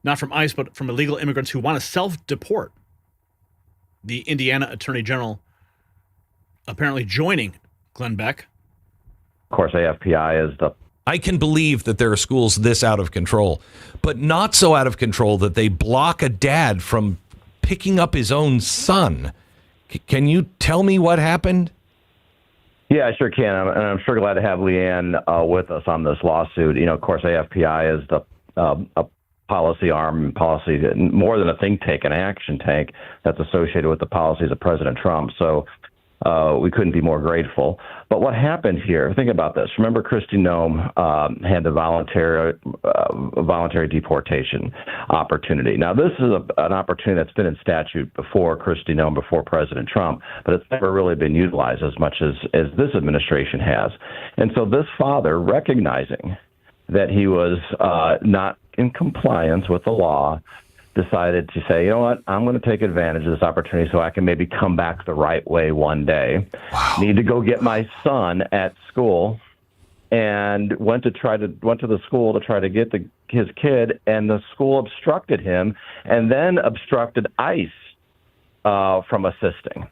not from ICE, but from illegal immigrants who want to self-deport. The Indiana Attorney General apparently joining Glenn Beck. Of course, AFPI is the... I can believe that there are schools this out of control, but not so out of control that they block a dad from picking up his own son. Can you tell me what happened? Yeah, I sure can. And I'm sure glad to have Leanne with us on this lawsuit. You know, of course, AFPI is the a policy arm, policy more than a think tank, an action tank that's associated with the policies of President Trump. So we couldn't be more grateful. But what happened here, think about this. Remember Kristi Noem had the voluntary deportation opportunity. Now, this is an opportunity that's been in statute before Kristi Noem, before President Trump, but it's never really been utilized as much as this administration has. And so this father, recognizing that he was not in compliance with the law, decided to say, you know what, I'm going to take advantage of this opportunity so I can maybe come back the right way one day. Wow. Need to go get my son at school, and went to the school to try to get his kid, and the school obstructed him and then obstructed ICE from assisting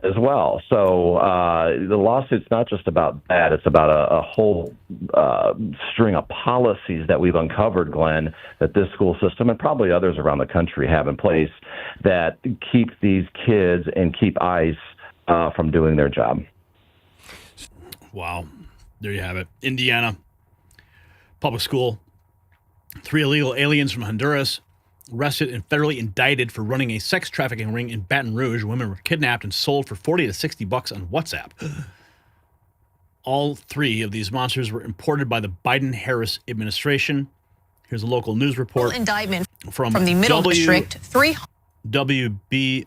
as well. So the lawsuit's not just about that. It's about a whole string of policies that we've uncovered, Glenn, that this school system and probably others around the country have in place that keep these kids and keep ICE from doing their job. Wow. There you have it. Indiana public school. 3 illegal aliens from Honduras arrested and federally indicted for running a sex trafficking ring in Baton Rouge. Women were kidnapped and sold for $40 to $60 on WhatsApp. All 3 of these monsters were imported by the Biden-Harris administration. Here's a local news report. Indictment from the Middle District. WBRZ.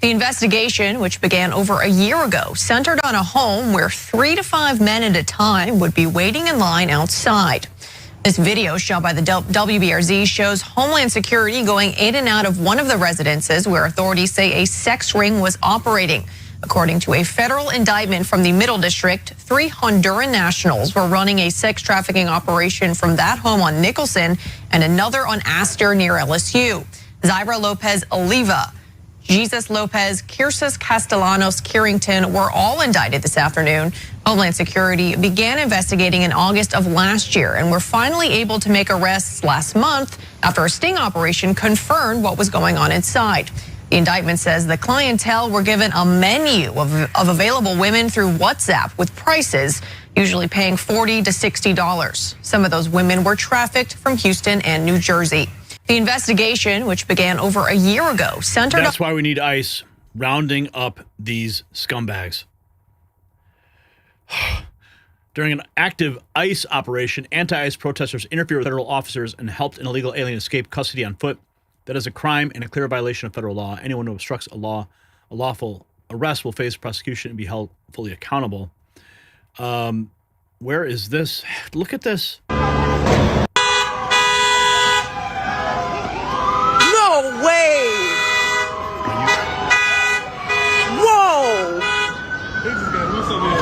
The investigation, which began over a year ago, centered on a home where 3 to 5 men at a time would be waiting in line outside. This video shot by the WBRZ shows Homeland Security going in and out of one of the residences where authorities say a sex ring was operating. According to a federal indictment from the Middle District, 3 Honduran nationals were running a sex trafficking operation from that home on Nicholson and another on Astor near LSU. Zaira Lopez Oliva, Jesus Lopez, Kirsis Castellanos Carrington were all indicted this afternoon. Homeland Security began investigating in August of last year and were finally able to make arrests last month after a sting operation confirmed what was going on inside. The indictment says the clientele were given a menu of available women through WhatsApp with prices, usually paying $40 to $60. Some of those women were trafficked from Houston and New Jersey. The investigation, which began over a year ago, centered... That's why we need ICE rounding up these scumbags. During an active ICE operation, anti-ICE protesters interfered with federal officers and helped an illegal alien escape custody on foot. That is a crime and a clear violation of federal law. Anyone who obstructs a lawful arrest will face prosecution and be held fully accountable. Where is this? Look at this. No way! Whoa!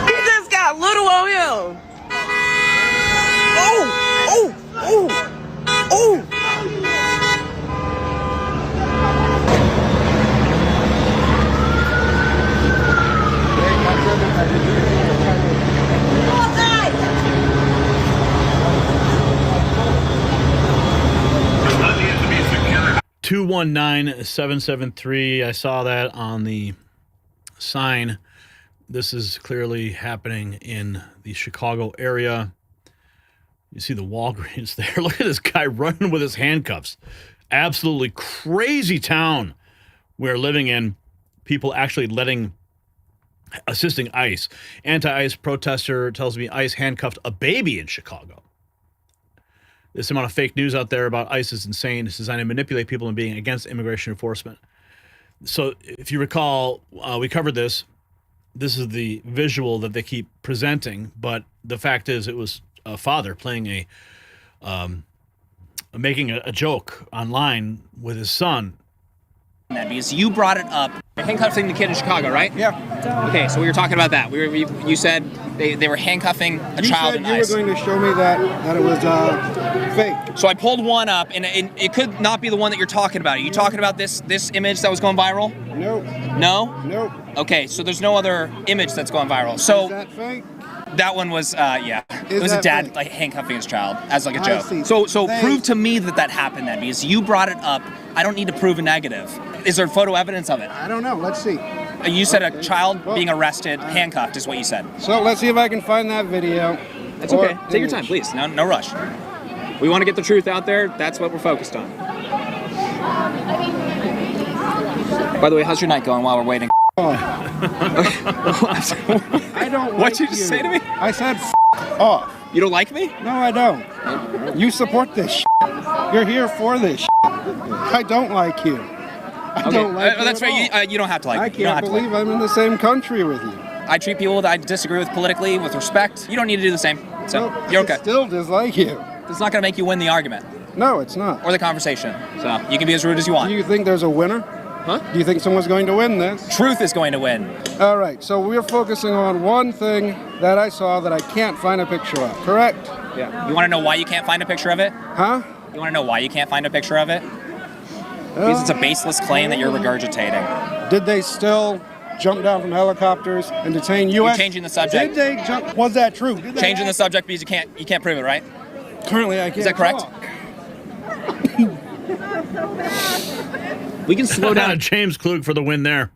He just got little on him. Oh! Oh! Oh! Oh! 219-773. I saw that on the sign. This is clearly happening in the Chicago area. You see the Walgreens there. Look at this guy running with his handcuffs. Absolutely crazy town we're living in. People actually assisting ICE. Anti-ICE protester tells me ICE handcuffed a baby in Chicago. This amount of fake news out there about ICE is insane. It's designed to manipulate people and being against immigration enforcement. So if you recall, we covered this. This is the visual that they keep presenting, but the fact is it was a father playing making a joke online with his son. Because you brought it up. Handcuffing the kid in Chicago, right? Yeah. Okay, so we were talking about that. You said they were handcuffing a child in ICE. You were going to show me that it was fake. So I pulled one up, and it could not be the one that you're talking about. Are you talking about this image that was going viral? Nope. No? Nope. Okay, so there's no other image that's going viral. So is that fake? That one was, yeah. It was a dad like handcuffing his child as like a joke. see. So prove to me that happened then, because you brought it up. I don't need to prove a negative. Is there photo evidence of it? I don't know. Let's see. You said a child being arrested, handcuffed, is what you said. So let's see if I can find that video. That's okay. Take your time, please. No rush. We want to get the truth out there. That's what we're focused on. By the way, how's your night going while we're waiting? I don't like What'd you just say to me? I said off. You don't like me? No, I don't. You support this shit. You're here for this shit. I don't like you. I don't like you that's at right. all. You don't have to like me. I can't believe I'm in the same country with you. I treat people that I disagree with politically with respect. You don't need to do the same. So you're okay. I still dislike you. It's not going to make you win the argument. No, it's not. Or the conversation. So you can be as rude as you want. Do you think there's a winner? Huh? Do you think someone's going to win this? Truth is going to win. All right, so we're focusing on one thing that I saw that I can't find a picture of, correct? Yeah. You want to know why you can't find a picture of it? Huh? You want to know why you can't find a picture of it? Because it's a baseless claim that you're regurgitating. Did they still jump down from helicopters and detain U.S.? You're changing the subject. Did they jump? Was that true? Changing the subject because you can't prove it, right? Currently, I can't. Is that correct? We can slow down. James Klug for the win there.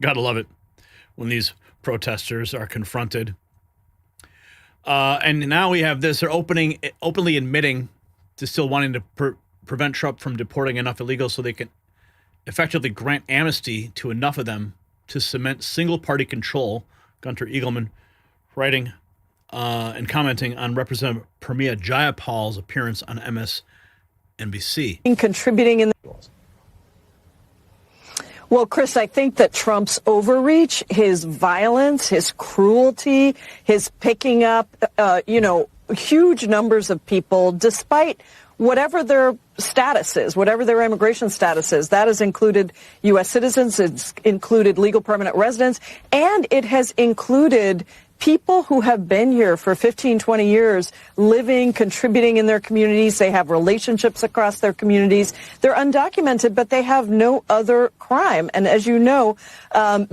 Gotta love it when these protesters are confronted. And now we have this. They're openly admitting to still wanting to prevent Trump from deporting enough illegals so they can effectively grant amnesty to enough of them to cement single-party control. Gunter Eagleman writing and commenting on Representative Pramila Jayapal's appearance on MSNBC. Contributing in the Well, Chris, I think that Trump's overreach, his violence, his cruelty, his picking up, huge numbers of people, despite whatever their status is, whatever their immigration status is, that has included U.S. citizens, it's included legal permanent residents, and it has included people who have been here for 15, 20 years, living, contributing in their communities. They have relationships across their communities. They're undocumented, but they have no other crime. And as you know,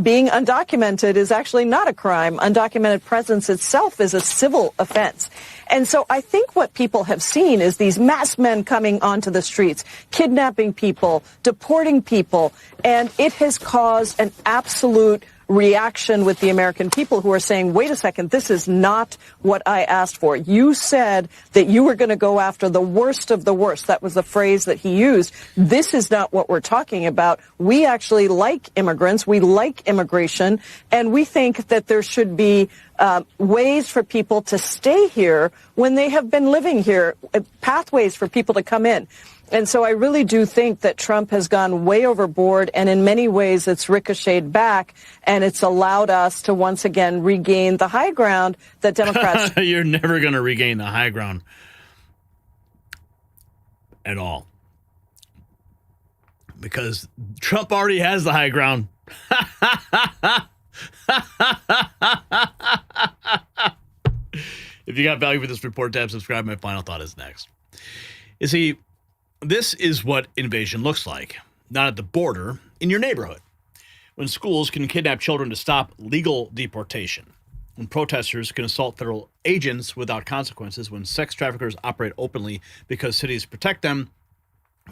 being undocumented is actually not a crime. Undocumented presence itself is a civil offense. And so I think what people have seen is these masked men coming onto the streets, kidnapping people, deporting people, and it has caused an absolute reaction with the American people who are saying, wait a second, this is not what I asked for. You said that you were going to go after the worst of the worst. That was the phrase that he used. This is not what we're talking about. We actually like immigrants. We like immigration. And we think that there should be ways for people to stay here when they have been living here, pathways for people to come in. And so I really do think that Trump has gone way overboard, and in many ways it's ricocheted back, and it's allowed us to once again regain the high ground that Democrats... You're never going to regain the high ground at all. Because Trump already has the high ground. If you got value for this report, tab, subscribe. My final thought is next. You see, this is what invasion looks like, not at the border, in your neighborhood. When schools can kidnap children to stop legal deportation. When protesters can assault federal agents without consequences. When sex traffickers operate openly because cities protect them.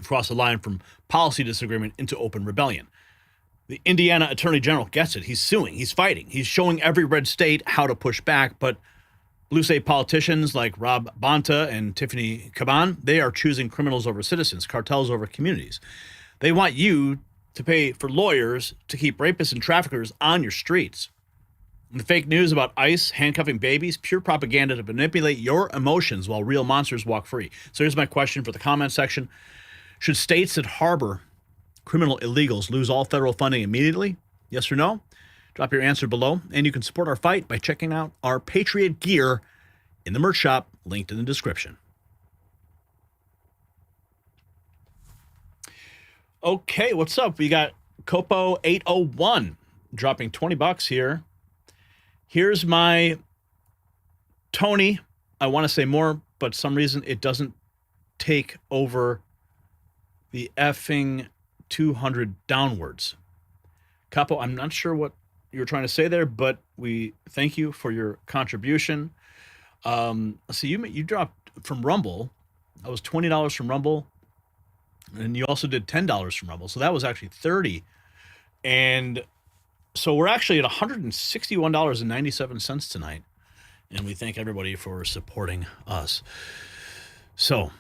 Cross the line from policy disagreement into open rebellion. The Indiana Attorney General gets it. He's suing. He's fighting. He's showing every red state how to push back. But blue state politicians like Rob Bonta and Tiffany Caban, they are choosing criminals over citizens, cartels over communities. They want you to pay for lawyers to keep rapists and traffickers on your streets. And the fake news about ICE handcuffing babies, pure propaganda to manipulate your emotions while real monsters walk free. So here's my question for the comment section. Should states that harbor criminal illegals lose all federal funding immediately? Yes or no? Drop your answer below, and you can support our fight by checking out our Patriot gear in the merch shop, linked in the description. Okay, what's up? We got Copo 801 dropping $20 here. Here's my Tony. I want to say more, but some reason it doesn't take over the effing 200 downwards. Capo, I'm not sure what you're trying to say there, but we thank you for your contribution. Let's see, you dropped from Rumble. That was $20 from Rumble, and you also did $10 from Rumble, so that was actually $30. And so we're actually at $161.97 tonight, and we thank everybody for supporting us. So,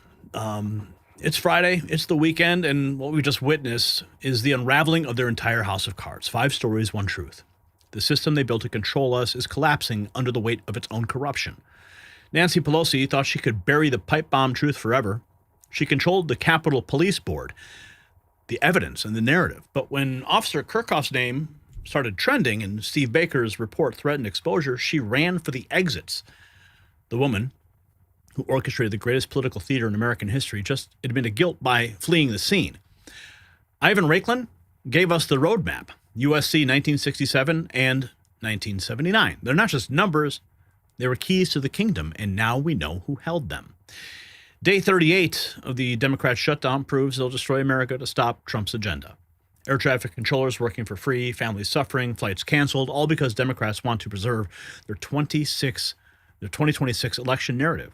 it's Friday, it's the weekend, and what we just witnessed is the unraveling of their entire house of cards. 5 stories, 1 truth. The system they built to control us is collapsing under the weight of its own corruption. Nancy Pelosi thought she could bury the pipe bomb truth forever. She controlled the Capitol Police Board, the evidence and the narrative. But when Officer Kerkhoff's name started trending and Steve Baker's report threatened exposure, she ran for the exits. The woman who orchestrated the greatest political theater in American history just admitted guilt by fleeing the scene. Ivan Raiklin gave us the roadmap, USC 1967 and 1979. They're not just numbers, they were keys to the kingdom, and now we know who held them. Day 38 of the Democrat shutdown proves they'll destroy America to stop Trump's agenda. Air traffic controllers working for free, families suffering, flights canceled, all because Democrats want to preserve their 2026 election narrative.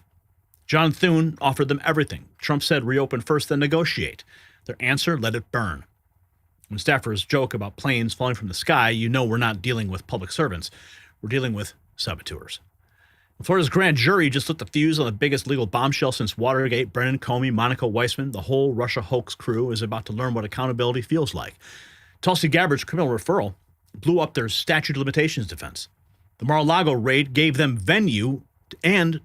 John Thune offered them everything. Trump said reopen first, then negotiate. Their answer, let it burn. When staffers joke about planes falling from the sky, you know we're not dealing with public servants. We're dealing with saboteurs. Florida's grand jury just lit the fuse on the biggest legal bombshell since Watergate. Brennan, Comey, Monica Weissman, the whole Russia hoax crew is about to learn what accountability feels like. Tulsi Gabbard's criminal referral blew up their statute of limitations defense. The Mar-a-Lago raid gave them venue and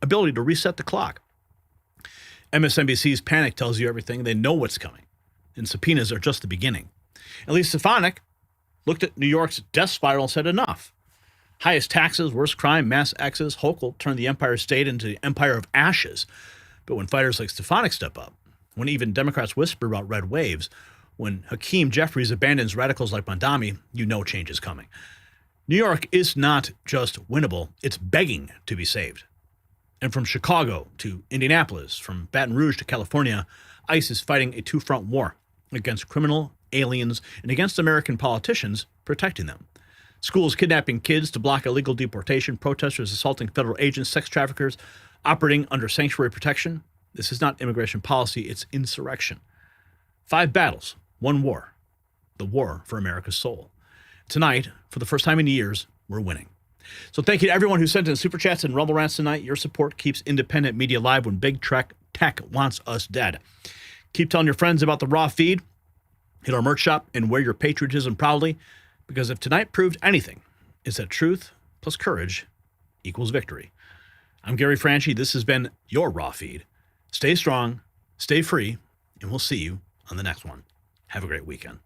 ability to reset the clock. MSNBC's panic tells you everything. They know what's coming. And subpoenas are just the beginning. At least Stefanik looked at New York's death spiral and said enough. Highest taxes, worst crime, mass exodus. Hochul turned the Empire State into the Empire of Ashes. But when fighters like Stefanik step up, when even Democrats whisper about red waves, when Hakeem Jeffries abandons radicals like Mondami, you know change is coming. New York is not just winnable, it's begging to be saved. And from Chicago to Indianapolis, from Baton Rouge to California, ICE is fighting a two-front war against criminal aliens and against American politicians protecting them. Schools kidnapping kids to block illegal deportation, protesters assaulting federal agents, sex traffickers operating under sanctuary protection. This is not immigration policy, it's insurrection. 5 battles, 1 war. The war for America's soul. tonight, for the first time in years, we're winning. So thank you to everyone who sent in super chats and rumble rants tonight. Your support keeps independent media alive when big tech wants us dead. Keep telling your friends about the Raw feed. Hit our merch shop and wear your patriotism proudly, because if tonight proved anything, it's that truth plus courage equals victory. I'm Gary Franchi. This has been your Raw feed. Stay strong, stay free, and we'll see you on the next one. Have a great weekend.